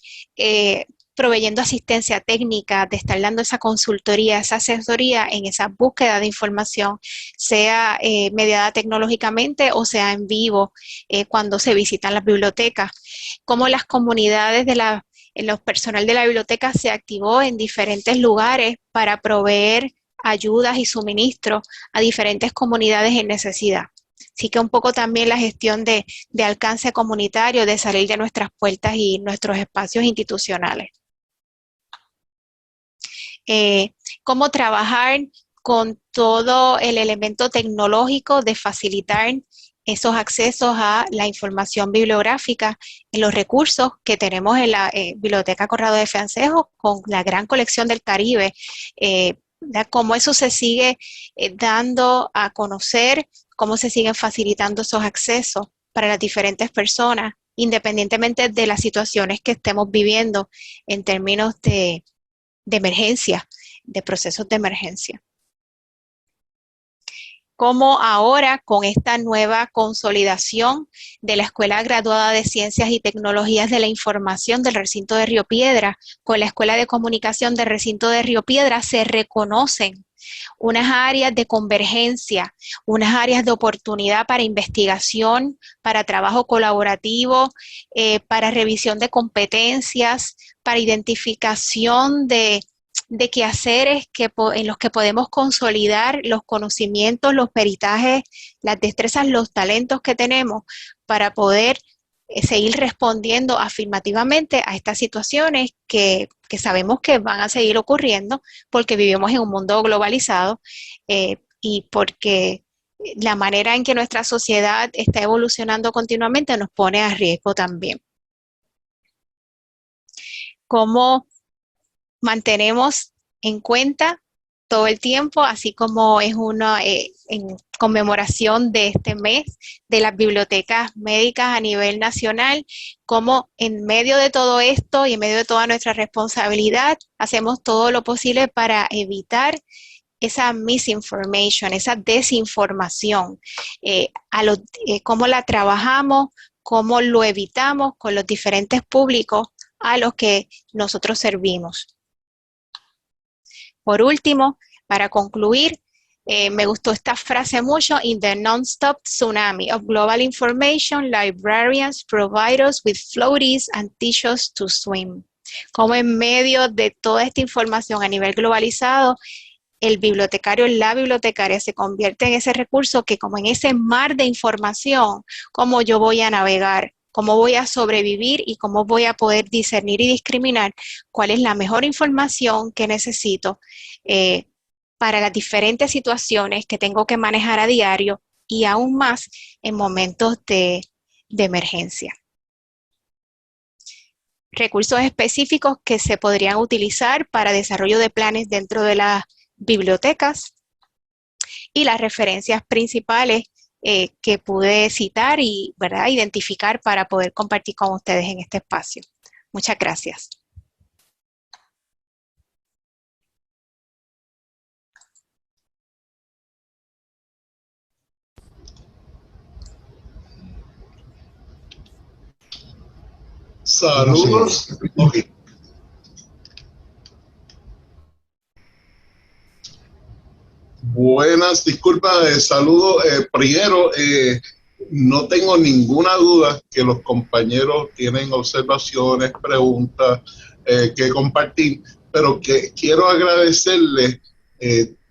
proveyendo asistencia técnica, de estar dando esa consultoría, esa asesoría en esa búsqueda de información, sea mediada tecnológicamente o sea en vivo cuando se visitan las bibliotecas. Como las comunidades los personal de la biblioteca se activó en diferentes lugares para proveer ayudas y suministros a diferentes comunidades en necesidad. Así que un poco también la gestión de alcance comunitario, de salir de nuestras puertas y nuestros espacios institucionales. Cómo trabajar con todo el elemento tecnológico de facilitar esos accesos a la información bibliográfica en los recursos que tenemos en la Biblioteca Conrado F. Asenjo, con la gran colección del Caribe, cómo eso se sigue dando a conocer, cómo se siguen facilitando esos accesos para las diferentes personas, independientemente de las situaciones que estemos viviendo en términos de emergencia, de procesos de emergencia. Como ahora, con esta nueva consolidación de la Escuela Graduada de Ciencias y Tecnologías de la Información del Recinto de Río Piedras, con la Escuela de Comunicación del Recinto de Río Piedras, se reconocen unas áreas de convergencia, unas áreas de oportunidad para investigación, para trabajo colaborativo, para revisión de competencias, para identificación de quehaceres en los que podemos consolidar los conocimientos, los peritajes, las destrezas, los talentos que tenemos para poder seguir respondiendo afirmativamente a estas situaciones que sabemos que van a seguir ocurriendo porque vivimos en un mundo globalizado y porque la manera en que nuestra sociedad está evolucionando continuamente nos pone a riesgo también. ¿Cómo mantenemos en cuenta todo el tiempo, así como es una en conmemoración de este mes de las bibliotecas médicas a nivel nacional, como en medio de todo esto y en medio de toda nuestra responsabilidad, hacemos todo lo posible para evitar esa misinformation, esa desinformación, cómo la trabajamos, cómo lo evitamos con los diferentes públicos a los que nosotros servimos. Por último, para concluir, me gustó esta frase mucho: in the non-stop tsunami of global information, librarians provide us with floaties and teach us to swim. Como en medio de toda esta información a nivel globalizado, el bibliotecario, la bibliotecaria se convierte en ese recurso que, como en ese mar de información, cómo yo voy a navegar, cómo voy a sobrevivir y cómo voy a poder discernir y discriminar cuál es la mejor información que necesito para las diferentes situaciones que tengo que manejar a diario y aún más en momentos de emergencia. Recursos específicos que se podrían utilizar para desarrollo de planes dentro de las bibliotecas y las referencias principales que pude citar y identificar para poder compartir con ustedes en este espacio. Muchas gracias. Saludos. Okay. Buenas, disculpas, saludos. Primero, no tengo ninguna duda que los compañeros tienen observaciones, preguntas que compartir, pero que quiero agradecerles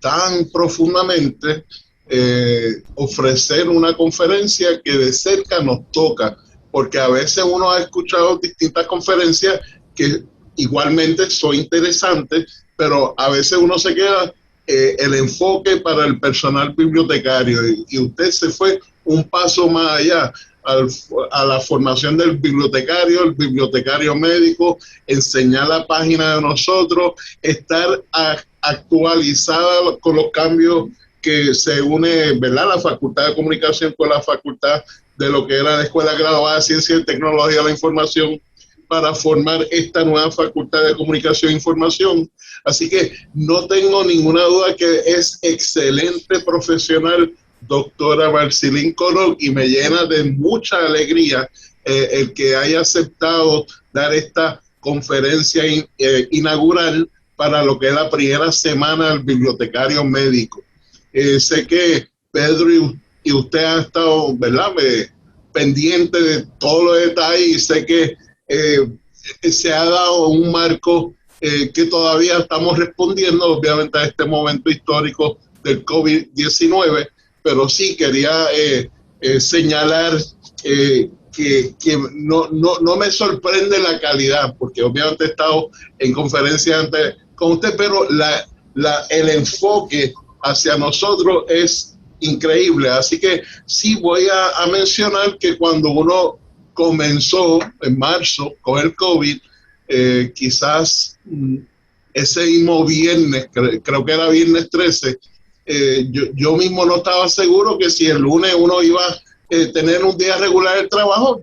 tan profundamente ofrecer una conferencia que de cerca nos toca, porque a veces uno ha escuchado distintas conferencias que igualmente son interesantes, pero a veces uno se queda el enfoque para el personal bibliotecario y usted se fue un paso más allá a la formación del bibliotecario, el bibliotecario médico, enseñar la página de nosotros, estar actualizada con los cambios que se une, ¿verdad?, la Facultad de Comunicación con la Facultad de lo que era la Escuela Graduada de Ciencia y Tecnología de la Información para formar esta nueva Facultad de Comunicación e Información. Así que no tengo ninguna duda que es excelente profesional, doctora Marcilín Colón, y me llena de mucha alegría el que haya aceptado dar esta conferencia inaugural para lo que es la primera semana del bibliotecario médico. Sé que Pedro y usted han estado, ¿verdad?, pendiente de todos los detalles, y sé que se ha dado un marco que todavía estamos respondiendo, obviamente, a este momento histórico del COVID-19, pero sí quería señalar que no me sorprende la calidad, porque obviamente he estado en conferencias antes con usted, pero el enfoque hacia nosotros es increíble. Así que sí voy a mencionar que cuando uno comenzó en marzo con el COVID, quizás ese mismo viernes, creo que era viernes 13, yo mismo no estaba seguro que si el lunes uno iba a tener un día regular de trabajo.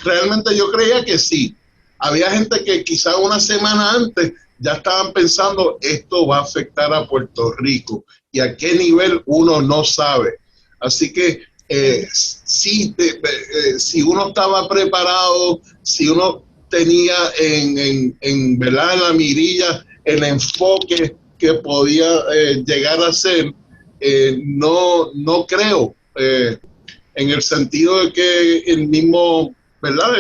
Realmente yo creía que sí. Había gente que quizás una semana antes ya estaban pensando, esto va a afectar a Puerto Rico, y a qué nivel uno no sabe. Así que si uno estaba preparado, si uno tenía en ¿verdad?, en la mirilla el enfoque que podía llegar a ser, no creo, en el sentido de que el mismo, ¿verdad?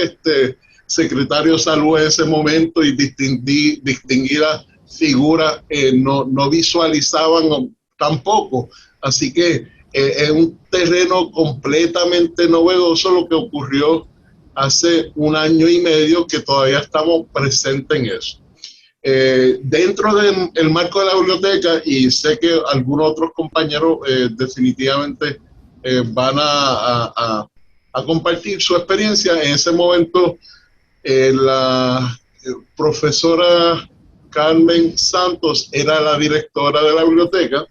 Secretario de Salud en ese momento y distinguida figura no visualizaban tampoco. Así que es un terreno completamente novedoso lo que ocurrió hace 1 año y medio, que todavía estamos presentes en eso. Dentro del marco de la biblioteca, y sé que algunos otros compañeros definitivamente van a compartir su experiencia, en ese momento la profesora Carmen Santos era la directora de la biblioteca.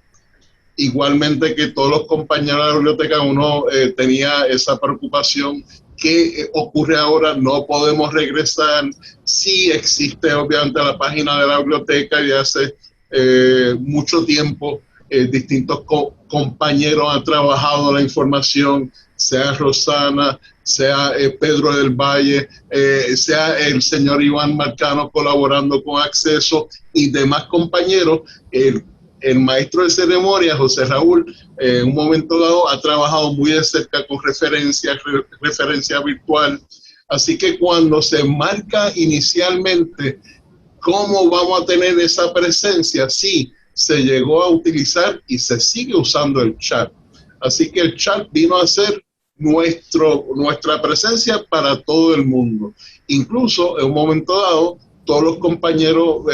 Igualmente que todos los compañeros de la biblioteca, uno tenía esa preocupación. ¿Qué ocurre ahora? No podemos regresar. Sí existe obviamente la página de la biblioteca y hace mucho tiempo distintos compañeros han trabajado la información, sea Rosana, sea Pedro del Valle, sea el señor Iván Marcano colaborando con Acceso y demás compañeros. El maestro de ceremonia, José Raúl, en un momento dado ha trabajado muy de cerca con referencia virtual. Así que cuando se marca inicialmente cómo vamos a tener esa presencia, sí, se llegó a utilizar y se sigue usando el chat. Así que el chat vino a ser nuestra presencia para todo el mundo. Incluso en un momento dado, todos los compañeros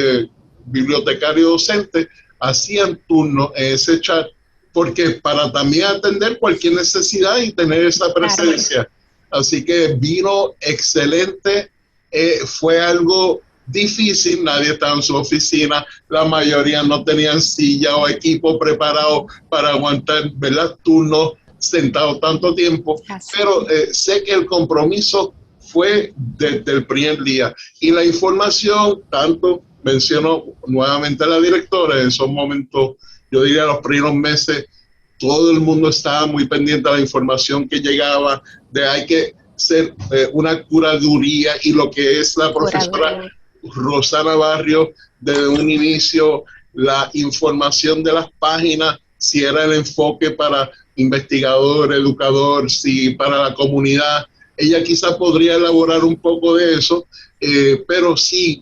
bibliotecarios docentes hacían turno en ese chat, porque para también atender cualquier necesidad y tener esa presencia. Así que vino excelente, fue algo difícil, nadie estaba en su oficina, la mayoría no tenían silla o equipo preparado para aguantar, ¿verdad?, turnos sentado tanto tiempo, pero sé que el compromiso fue desde el primer día, y la información, tanto menciono nuevamente a la directora, en esos momentos, yo diría los primeros meses, todo el mundo estaba muy pendiente de la información que llegaba, de hay que ser una curaduría, y lo que es la profesora Rosana Barrio, desde un inicio, la información de las páginas, si era el enfoque para investigador, educador, si para la comunidad, ella quizá podría elaborar un poco de eso, pero sí,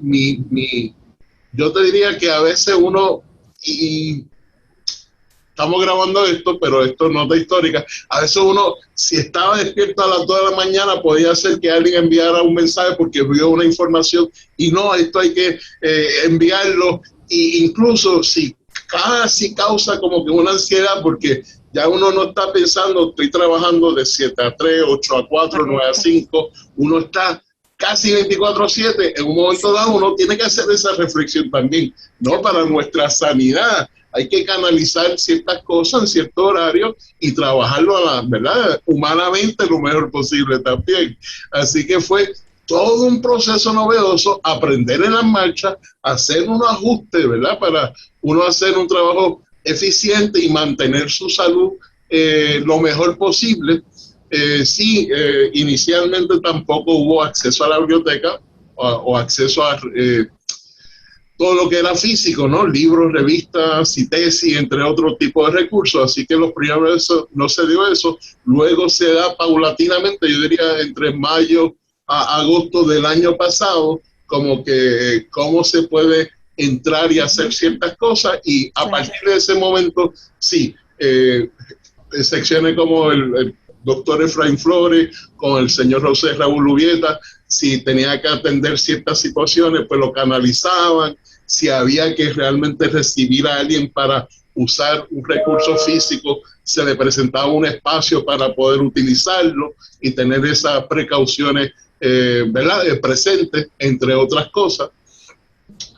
yo te diría que a veces uno, y estamos grabando esto, pero esto es nota histórica, a veces uno, si estaba despierto a las 2 de la mañana, podía ser que alguien enviara un mensaje porque vio una información, y no, esto hay que enviarlo, e incluso si casi causa como que una ansiedad, porque ya uno no está pensando, estoy trabajando de 7 a 3, 8 a 4, 9 a 5, uno está casi 24/7, en un momento dado uno tiene que hacer esa reflexión también, ¿no? Para nuestra sanidad hay que canalizar ciertas cosas en cierto horario y trabajarlo, ¿verdad?, humanamente lo mejor posible también. Así que fue todo un proceso novedoso, aprender en la marcha, hacer un ajuste, ¿verdad?, para uno hacer un trabajo eficiente y mantener su salud lo mejor posible. Sí, inicialmente tampoco hubo acceso a la biblioteca o acceso a todo lo que era físico, ¿no? Libros, revistas y tesis, entre otros tipos de recursos. Así que los primeros no se dio eso. Luego se da paulatinamente, yo diría entre mayo a agosto del año pasado, como que cómo se puede entrar y hacer ciertas cosas, y a partir de ese momento, sí, secciones como el doctor Efraín Flores, con el señor José Raúl Ubieta, si tenía que atender ciertas situaciones, pues lo canalizaban, si había que realmente recibir a alguien para usar un recurso físico, se le presentaba un espacio para poder utilizarlo y tener esas precauciones ¿verdad?, presentes, entre otras cosas.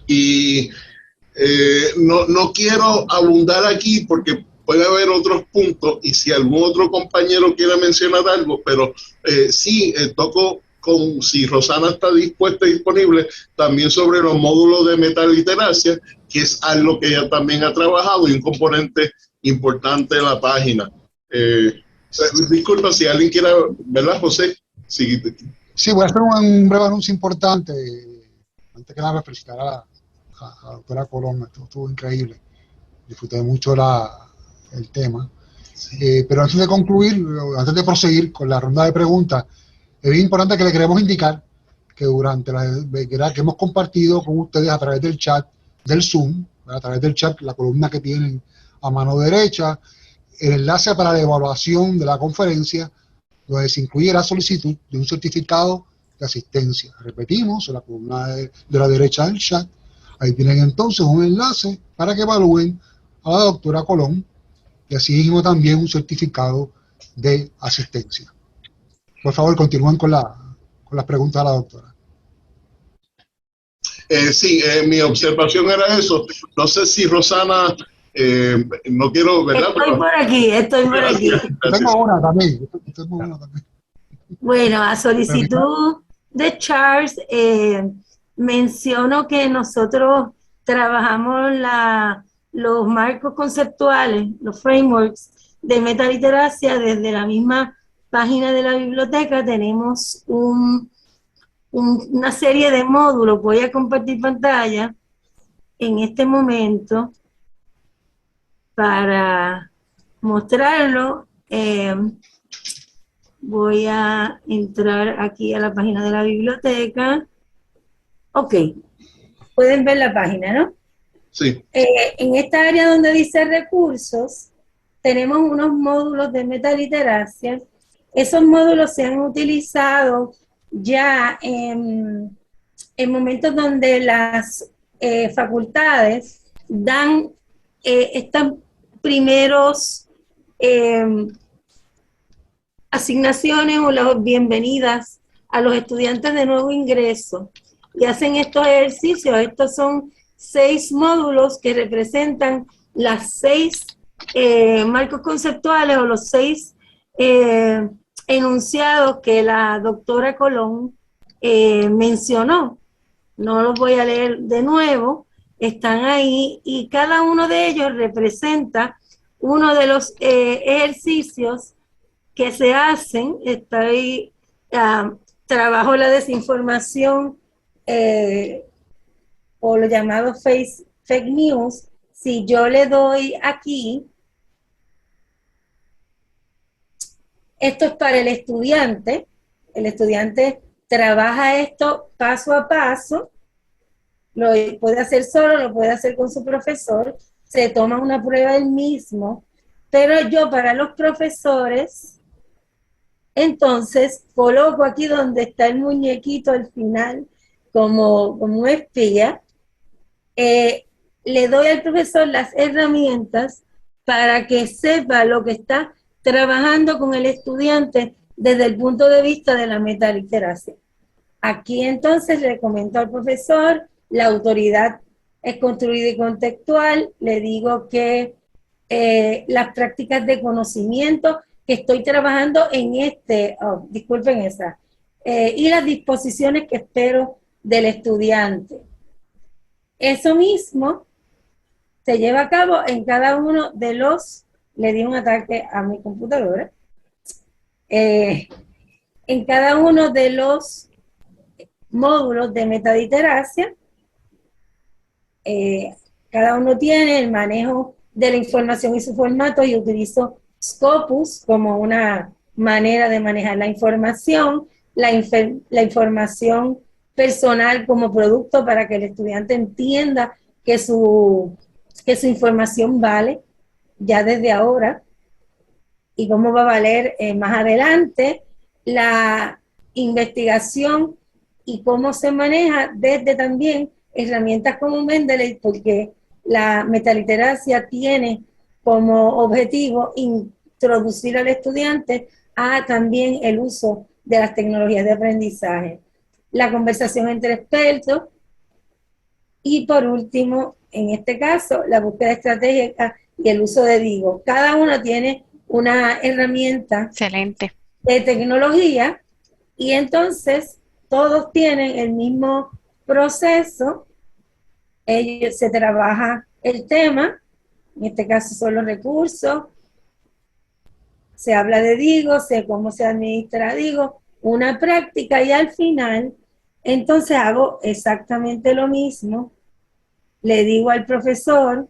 Y no quiero abundar aquí porque puede haber otros puntos, y si algún otro compañero quiere mencionar algo, pero sí, toco si Rosana está dispuesta y disponible, también sobre los módulos de metaliteracia, que es algo que ella también ha trabajado y un componente importante de la página. Disculpa, si alguien quiere, ¿verdad, José? Sí, voy a hacer un breve anuncio importante. Antes que nada, felicitar a la doctora Colón, estuvo increíble. disfruté mucho el tema. Pero antes de concluir, antes de proseguir con la ronda de preguntas, es bien importante que le queremos indicar que durante que hemos compartido con ustedes a través del chat del Zoom, a través del chat, la columna que tienen a mano derecha, el enlace para la evaluación de la conferencia, donde se incluye la solicitud de un certificado de asistencia. Repetimos, en la columna de la derecha del chat, ahí tienen entonces un enlace para que evalúen a la doctora Colón y así mismo también un certificado de asistencia. Por favor, continúen con las preguntas a la doctora. Sí, mi observación era eso. No sé si Rosana, no quiero, ¿verdad? Estoy por aquí. Tengo una también. Bueno, a solicitud de Charles, menciono que nosotros trabajamos los marcos conceptuales, los frameworks de metaliteracia desde la misma página de la biblioteca. Tenemos una serie de módulos. Voy a compartir pantalla en este momento para mostrarlo. Voy a entrar aquí a la página de la biblioteca. Ok, pueden ver la página, ¿no? Sí. En esta área donde dice recursos, tenemos unos módulos de metaliteracia. Esos módulos se han utilizado ya en momentos donde las facultades dan estos primeros asignaciones o las bienvenidas a los estudiantes de nuevo ingreso y hacen estos ejercicios. Estos son 6 módulos que representan las 6 marcos conceptuales o los 6 enunciados que la doctora Colón mencionó. No los voy a leer de nuevo, están ahí y cada uno de ellos representa uno de los ejercicios que se hacen. Trabajo la desinformación o lo llamado fake news. Si yo le doy aquí, esto es para el estudiante trabaja esto paso a paso, lo puede hacer solo, lo puede hacer con su profesor, se toma una prueba él mismo, pero yo para los profesores, entonces coloco aquí donde está el muñequito al final, como un espía, le doy al profesor las herramientas para que sepa lo que está trabajando con el estudiante desde el punto de vista de la metaliteracia. Aquí entonces le comento al profesor, la autoridad es construida y contextual, le digo que las prácticas de conocimiento que estoy trabajando en disculpen esa, y las disposiciones que espero del estudiante. Eso mismo se lleva a cabo en cada uno de los, le di un ataque a mi computadora, en cada uno de los módulos de metaliteracia. Cada uno tiene el manejo de la información y su formato. Yo utilizo Scopus como una manera de manejar la información, la información personal como producto para que el estudiante entienda que su información vale ya desde ahora y cómo va a valer más adelante, la investigación y cómo se maneja desde también herramientas como Mendeley, porque la metaliteracia tiene como objetivo introducir al estudiante a también el uso de las tecnologías de aprendizaje, la conversación entre expertos y por último, en este caso, la búsqueda estratégica y el uso de Digo. Cada uno tiene una herramienta Excelente. de tecnología y entonces todos tienen el mismo proceso. Se trabaja el tema, en este caso son los recursos, se habla de Digo, sé cómo se administra Digo, una práctica y al final, entonces hago exactamente lo mismo, le digo al profesor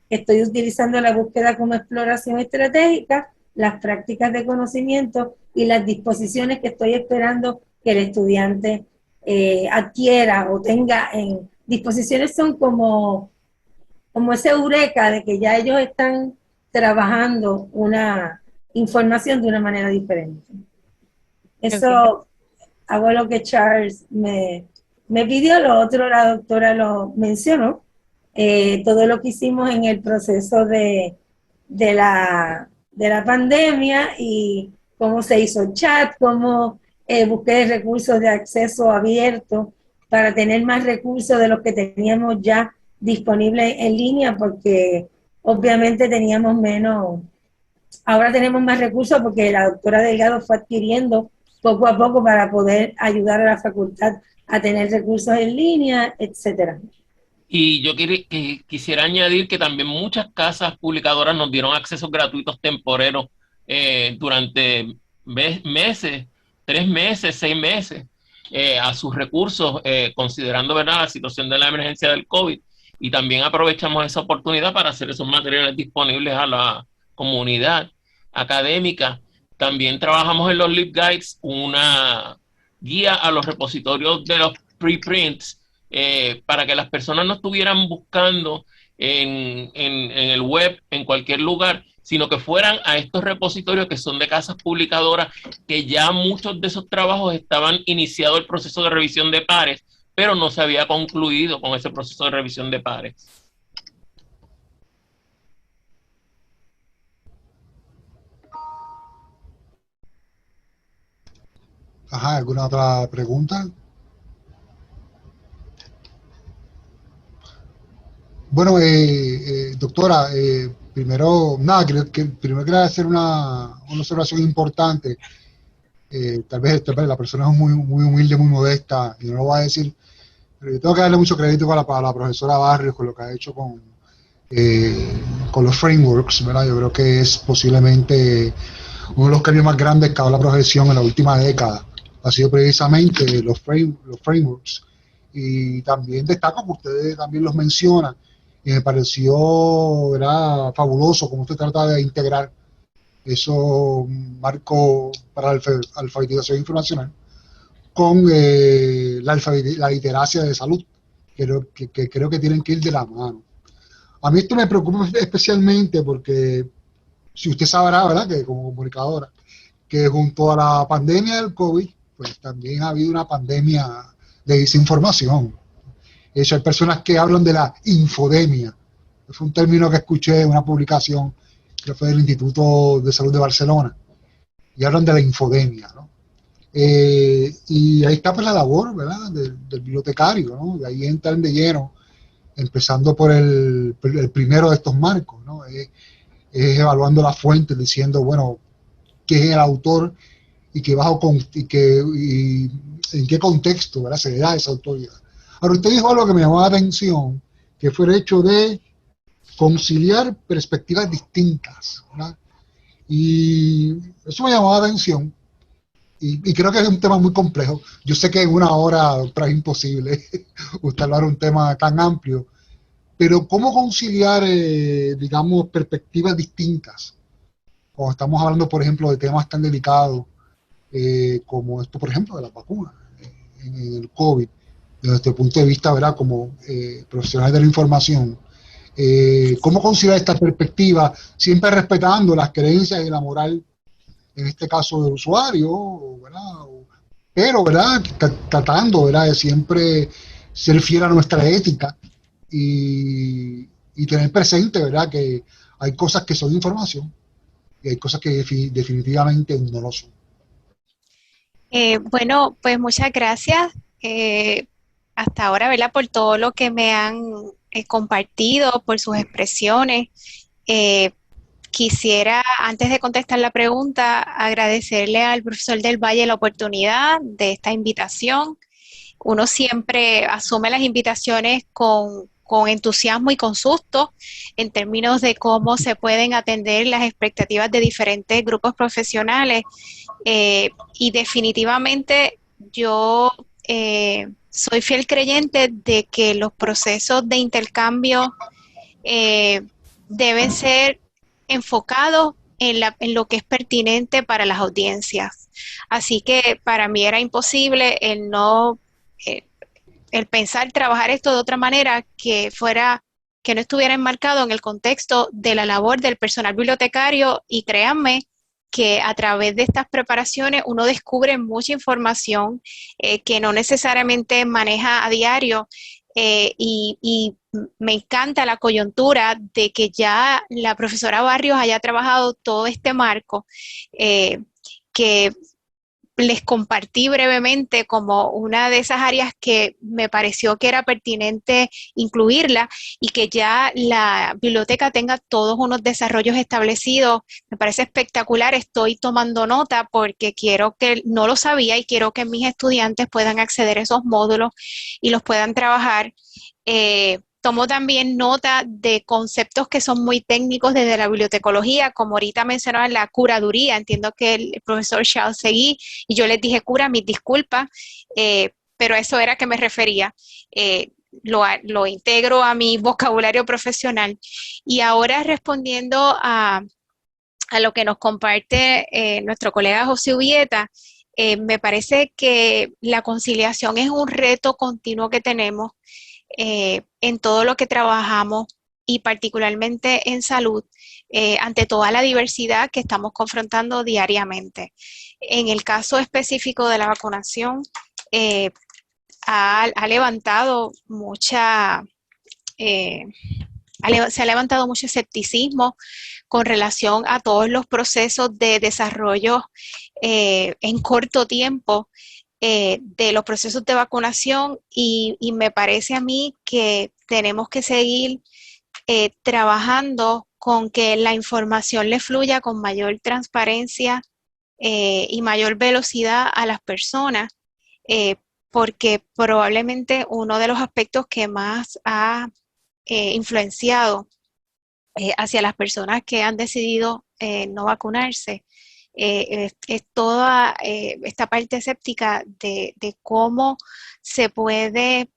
estoy utilizando la búsqueda como exploración estratégica, las prácticas de conocimiento y las disposiciones que estoy esperando que el estudiante adquiera o tenga en disposiciones. Son como ese eureka de que ya ellos están trabajando una información de una manera diferente. Eso hago lo que Charles me pidió. Lo otro la doctora lo mencionó, todo lo que hicimos en el proceso de la pandemia y cómo se hizo chat, cómo busqué recursos de acceso abierto para tener más recursos de los que teníamos ya disponibles en línea, porque obviamente teníamos menos. Ahora tenemos más recursos porque la doctora Delgado fue adquiriendo poco a poco para poder ayudar a la facultad a tener recursos en línea, etcétera. Y yo quisiera añadir que también muchas casas publicadoras nos dieron accesos gratuitos temporeros durante meses, 3 meses, 6 meses, a sus recursos, considerando, ¿verdad?, la situación de la emergencia del COVID. Y también aprovechamos esa oportunidad para hacer esos materiales disponibles a la comunidad académica. También trabajamos en los LibGuides una guía a los repositorios de los preprints, para que las personas no estuvieran buscando en el web, en cualquier lugar, sino que fueran a estos repositorios que son de casas publicadoras, que ya muchos de esos trabajos estaban iniciado el proceso de revisión de pares, pero no se había concluido con ese proceso de revisión de pares. Ajá, ¿alguna otra pregunta? Bueno, doctora, primero, nada, primero quería hacer una observación importante. Tal vez la persona es muy humilde, muy modesta, y no lo voy a decir, pero yo tengo que darle mucho crédito a la profesora Barrios con lo que ha hecho con los frameworks, ¿verdad? Yo creo que es posiblemente uno de los cambios más grandes que ha dado la profesión en la última década. Ha sido precisamente los frameworks. Y también destaco que ustedes también los mencionan, y me pareció, ¿verdad?, fabuloso como usted trata de integrar esos marcos para la alfabetización informacional con la literacia de salud, que creo que tienen que ir de la mano. A mí esto me preocupa especialmente porque, si usted sabrá, ¿verdad?, que como comunicadora, que junto a la pandemia del COVID, pues también ha habido una pandemia de desinformación. De hecho, hay personas que hablan de la infodemia. Es un término que escuché en una publicación que fue del Instituto de Salud de Barcelona, y hablan de la infodemia, ¿no? Y ahí está pues la labor, ¿verdad?, del bibliotecario, ¿no? Y ahí entran de lleno, empezando por el primero de estos marcos, ¿no? Es evaluando las fuentes, diciendo, bueno, qué es el autor y en qué contexto, ¿verdad?, se le da esa autoridad. Ahora, usted dijo algo que me llamó la atención, que fue el hecho de conciliar perspectivas distintas, ¿verdad? Y eso me llamó la atención, y creo que es un tema muy complejo. Yo sé que en una hora, doctora, es imposible usted hablar un tema tan amplio, pero ¿cómo conciliar, digamos, perspectivas distintas? Cuando estamos hablando, por ejemplo, de temas tan delicados como esto, por ejemplo, de la vacuna en el COVID, desde nuestro punto de vista, ¿verdad?, como profesionales de la información, ¿cómo conciliar esta perspectiva, siempre respetando las creencias y la moral, en este caso del usuario, ¿verdad?, pero, ¿verdad?, tratando, ¿verdad?, de siempre ser fiel a nuestra ética y tener presente, ¿verdad?, que hay cosas que son información y hay cosas que definitivamente no lo son. Bueno, pues muchas gracias hasta ahora, ¿verdad?, por todo lo que me han compartido, por sus expresiones. Quisiera, antes de contestar la pregunta, agradecerle al profesor Del Valle la oportunidad de esta invitación. Uno siempre asume las invitaciones con entusiasmo y con susto en términos de cómo se pueden atender las expectativas de diferentes grupos profesionales, y definitivamente yo soy fiel creyente de que los procesos de intercambio deben ser enfocados en lo que es pertinente para las audiencias. Así que para mí era imposible eh, el pensar trabajar esto de otra manera que no estuviera enmarcado en el contexto de la labor del personal bibliotecario, y créanme que a través de estas preparaciones uno descubre mucha información que no necesariamente maneja a diario, y me encanta la coyuntura de que ya la profesora Barrios haya trabajado todo este marco, que les compartí brevemente como una de esas áreas que me pareció que era pertinente incluirla, y que ya la biblioteca tenga todos unos desarrollos establecidos. Me parece espectacular, estoy tomando nota porque quiero que, no lo sabía, y quiero que mis estudiantes puedan acceder a esos módulos y los puedan trabajar. Tomo también nota de conceptos que son muy técnicos desde la bibliotecología, como ahorita mencionaba la curaduría. Entiendo que el profesor Charles Seguí, y yo les dije cura, mis disculpas, pero a eso era que me refería. Lo integro a mi vocabulario profesional. Y ahora respondiendo a lo que nos comparte nuestro colega José Ubieta, me parece que la conciliación es un reto continuo que tenemos en todo lo que trabajamos, y particularmente en salud, ante toda la diversidad que estamos confrontando diariamente. En el caso específico de la vacunación, ha levantado se ha levantado mucho escepticismo con relación a todos los procesos de desarrollo en corto tiempo de los procesos de vacunación, y me parece a mí que tenemos que seguir trabajando con que la información le fluya con mayor transparencia y mayor velocidad a las personas, eh, porque probablemente uno de los aspectos que más ha influenciado hacia las personas que han decidido no vacunarse es toda esta parte escéptica de cómo se puede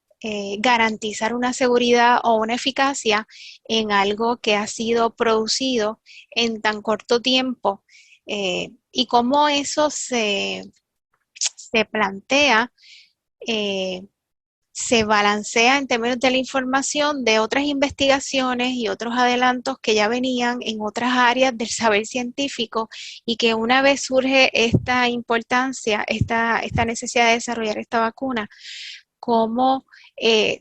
garantizar una seguridad o una eficacia en algo que ha sido producido en tan corto tiempo, y cómo eso se plantea, eh, se balancea en términos de la información de otras investigaciones y otros adelantos que ya venían en otras áreas del saber científico, y que una vez surge esta importancia, esta necesidad de desarrollar esta vacuna, cómo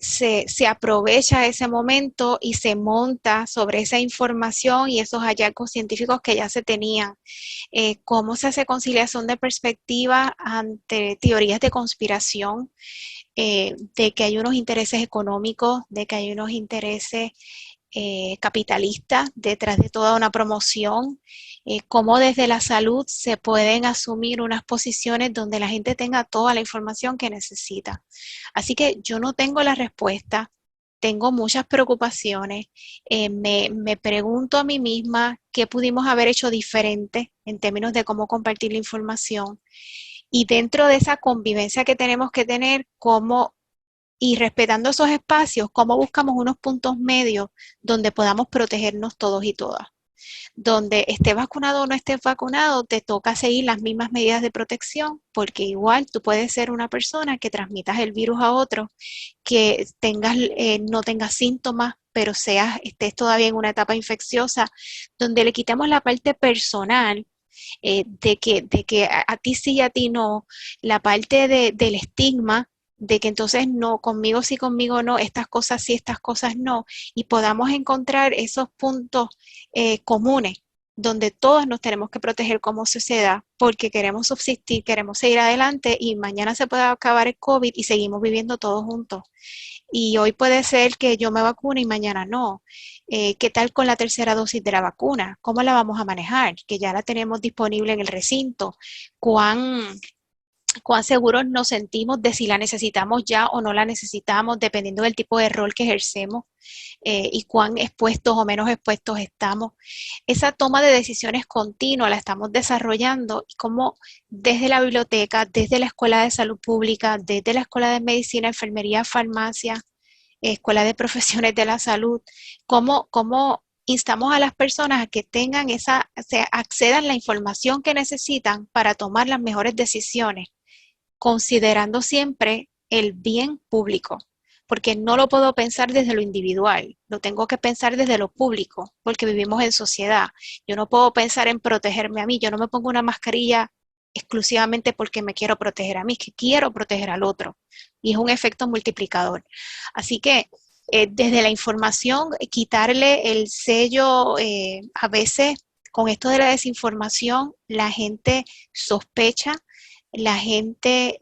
se aprovecha ese momento y se monta sobre esa información y esos hallazgos científicos que ya se tenían. Cómo se hace conciliación de perspectiva ante teorías de conspiración, de que hay unos intereses económicos, de que hay unos intereses capitalistas detrás de toda una promoción, cómo desde la salud se pueden asumir unas posiciones donde la gente tenga toda la información que necesita. Así que yo no tengo la respuesta, tengo muchas preocupaciones, me pregunto a mí misma qué pudimos haber hecho diferente en términos de cómo compartir la información, y dentro de esa convivencia que tenemos que tener, y respetando esos espacios, cómo buscamos unos puntos medios donde podamos protegernos todos y todas. Donde estés vacunado o no estés vacunado, te toca seguir las mismas medidas de protección, porque igual tú puedes ser una persona que transmitas el virus a otro, que no tengas síntomas, pero estés todavía en una etapa infecciosa, donde le quitamos la parte personal, de que a ti sí y a ti no, la parte del estigma, de que entonces no, conmigo sí, conmigo no, estas cosas sí, estas cosas no, y podamos encontrar esos puntos comunes donde todos nos tenemos que proteger como sociedad, porque queremos subsistir, queremos seguir adelante, y mañana se puede acabar el COVID y seguimos viviendo todos juntos. Y hoy puede ser que yo me vacune y mañana no. ¿Qué tal con la tercera dosis de la vacuna? ¿Cómo la vamos a manejar? Que ya la tenemos disponible en el recinto. ¿Cuán seguros nos sentimos de si la necesitamos ya o no la necesitamos, dependiendo del tipo de rol que ejercemos, y cuán expuestos o menos expuestos estamos? Esa toma de decisiones continua la estamos desarrollando, y cómo desde la biblioteca, desde la Escuela de Salud Pública, desde la Escuela de Medicina, Enfermería, Farmacia, Escuela de Profesiones de la Salud, cómo instamos a las personas a que tengan accedan a la información que necesitan para tomar las mejores decisiones, considerando siempre el bien público, porque no lo puedo pensar desde lo individual, lo tengo que pensar desde lo público, porque vivimos en sociedad. Yo no puedo pensar en protegerme a mí, yo no me pongo una mascarilla exclusivamente porque me quiero proteger a mí, es que quiero proteger al otro, y es un efecto multiplicador. Así que desde la información, quitarle el sello, a veces con esto de la desinformación, la gente sospecha, la gente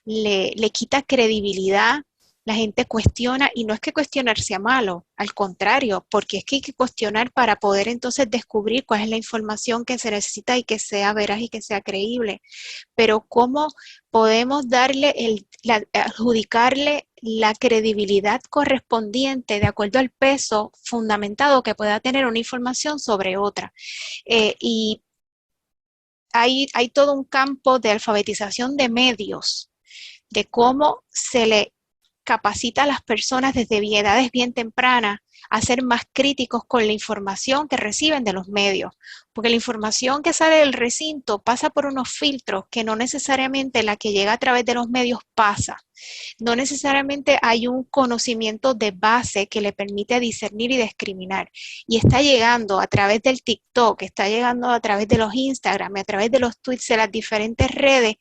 le quita credibilidad, la gente cuestiona, y no es que cuestionar sea malo, al contrario, porque es que hay que cuestionar para poder entonces descubrir cuál es la información que se necesita y que sea veraz y que sea creíble. Pero ¿cómo podemos adjudicarle la credibilidad correspondiente de acuerdo al peso fundamentado que pueda tener una información sobre otra? Y hay todo un campo de alfabetización de medios, de cómo se le capacita a las personas desde edades bien tempranas a ser más críticos con la información que reciben de los medios, porque la información que sale del recinto pasa por unos filtros que no necesariamente la que llega a través de los medios pasa. No necesariamente hay un conocimiento de base que le permite discernir y discriminar. Y está llegando a través del TikTok, está llegando a través de los Instagram, a través de los tweets de las diferentes redes,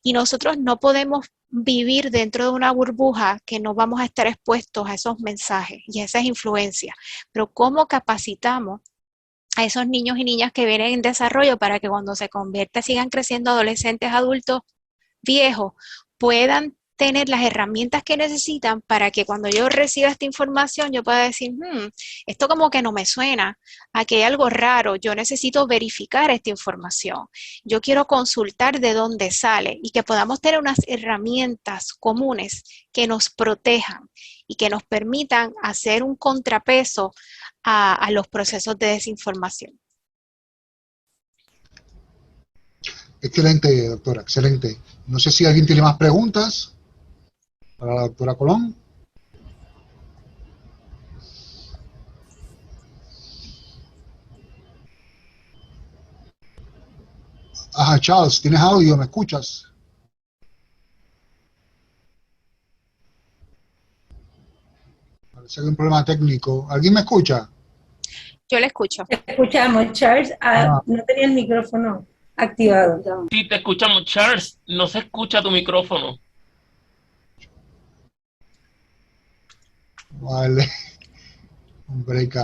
y nosotros no podemos vivir dentro de una burbuja que no vamos a estar expuestos a esos mensajes y a esas influencias. Pero ¿cómo capacitamos a esos niños y niñas que vienen en desarrollo para que cuando se conviertan, sigan creciendo adolescentes, adultos, viejos, puedan tener las herramientas que necesitan para que cuando yo reciba esta información yo pueda decir, esto como que no me suena, aquí hay algo raro, yo necesito verificar esta información, yo quiero consultar de dónde sale, y que podamos tener unas herramientas comunes que nos protejan y que nos permitan hacer un contrapeso a los procesos de desinformación. Excelente, doctora, excelente. No sé si alguien tiene más preguntas para la doctora Colón. Ajá, Charles, ¿tienes audio? ¿Me escuchas? Parece que hay un problema técnico. ¿Alguien me escucha? Yo le escucho. Te escuchamos, Charles. No tenía el micrófono activado. Sí, te escuchamos, Charles. No se escucha tu micrófono. Vale. Un break.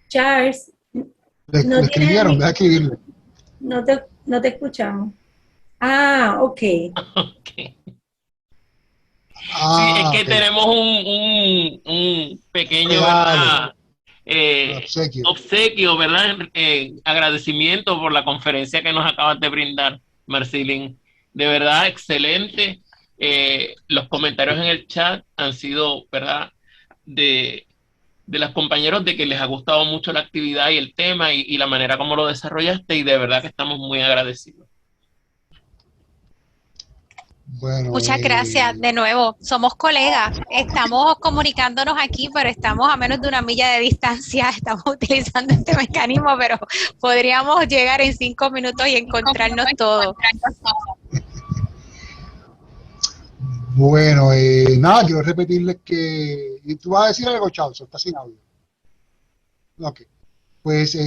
Charles, Le escribieron, deja escribirle. no te escuchamos. Ah, ok. Okay. Sí, es que tenemos un pequeño obsequio, ¿verdad? Agradecimiento por la conferencia que nos acabas de brindar, Marcilín. De verdad, excelente. Los comentarios en el chat han sido, ¿verdad?, de los compañeros, de que les ha gustado mucho la actividad y el tema y la manera como lo desarrollaste, y de verdad que estamos muy agradecidos. Bueno, muchas gracias de nuevo. Somos colegas, estamos comunicándonos aquí, pero estamos a menos de 1 milla de distancia. Estamos utilizando este mecanismo, pero podríamos llegar en 5 minutos y encontrarnos todos. Bueno, nada, quiero repetirles que... ¿Y tú vas a decir algo, Charles? ¿Estás sin audio? Ok. Pues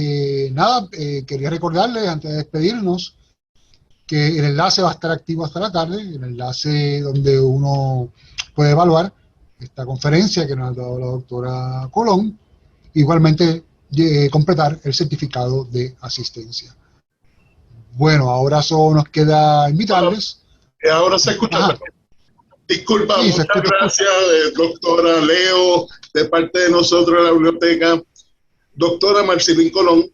nada, quería recordarles antes de despedirnos que el enlace va a estar activo hasta la tarde, el enlace donde uno puede evaluar esta conferencia que nos ha dado la doctora Colón, igualmente completar el certificado de asistencia. Bueno, ahora solo nos queda invitarles. Ahora se escucha. Disculpa, sí, muchas gracias, doctora Leo, de parte de nosotros de la biblioteca. Doctora Marcilín Colón,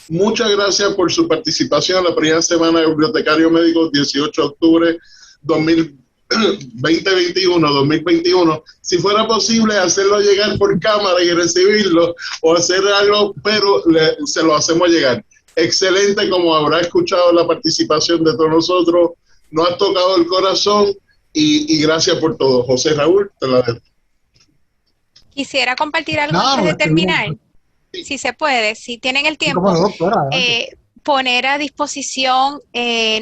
muchas gracias por su participación en la primera semana de Bibliotecario Médico, 18 de octubre 2021. Si fuera posible hacerlo llegar por cámara y recibirlo, o hacer algo, pero se lo hacemos llegar. excelente, como habrá escuchado la participación de todos nosotros, nos has tocado el corazón y gracias por todo. José Raúl, te la dejo. Quisiera compartir algo No, antes de está terminar, bien. si se puede, si tienen el Sí, cómo tiempo. no, doctora, adelante. Poner a disposición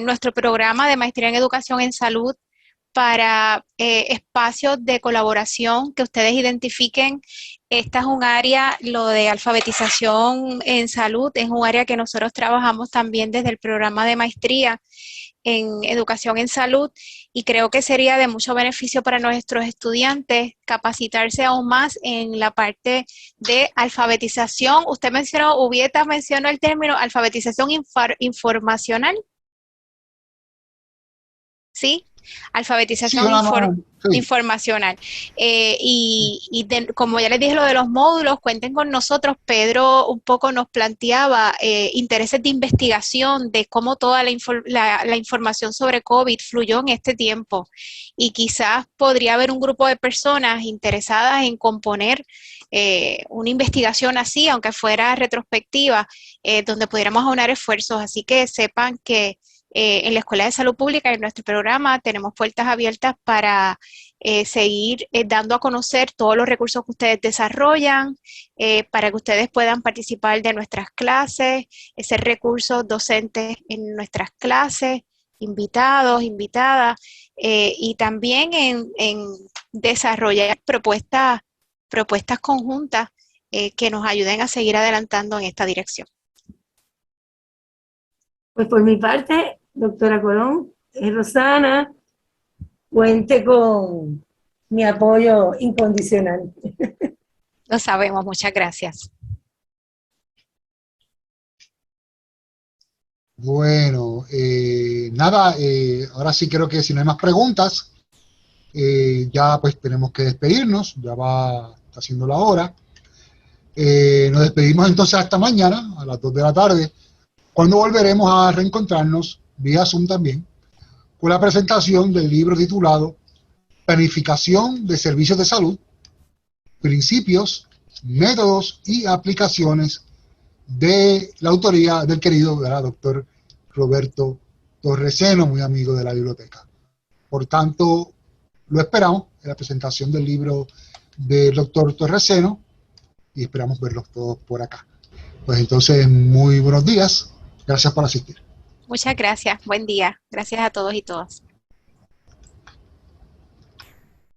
nuestro programa de Maestría en Educación en Salud para espacios de colaboración que ustedes identifiquen. Esta es un área, lo de alfabetización en salud, es un área que nosotros trabajamos también desde el programa de maestría en educación en salud y creo que sería de mucho beneficio para nuestros estudiantes capacitarse aún más en la parte de alfabetización. Usted mencionó, Ubieta mencionó el término alfabetización informacional. ¿Sí? Alfabetización Sí. informacional. Como ya les dije lo de los módulos, cuenten con nosotros. Pedro un poco nos planteaba intereses de investigación de cómo toda la información sobre COVID fluyó en este tiempo. Y quizás podría haber un grupo de personas interesadas en componer una investigación así, aunque fuera retrospectiva, donde pudiéramos aunar esfuerzos. Así que sepan que en la Escuela de Salud Pública, en nuestro programa, tenemos puertas abiertas para seguir dando a conocer todos los recursos que ustedes desarrollan, para que ustedes puedan participar de nuestras clases, ser recursos docentes en nuestras clases, invitados, invitadas, y también en desarrollar propuestas conjuntas que nos ayuden a seguir adelantando en esta dirección. Pues por mi parte, doctora Colón, Rosana, cuente con mi apoyo incondicional. Lo sabemos, muchas gracias. Bueno, nada, ahora sí creo que si no hay más preguntas, ya pues tenemos que despedirnos, está siendo la hora. Nos despedimos entonces hasta mañana a las 2 de la tarde, cuando volveremos a reencontrarnos, vía Zoom también, con la presentación del libro titulado Planificación de Servicios de Salud, Principios, Métodos y Aplicaciones, de la autoría del querido doctor Roberto Torreseno, muy amigo de la biblioteca. Por tanto, lo esperamos en la presentación del libro del doctor Torreseno y esperamos verlos todos por acá. Pues entonces, muy buenos días. Gracias por asistir. Muchas gracias. Buen día. Gracias a todos y todas.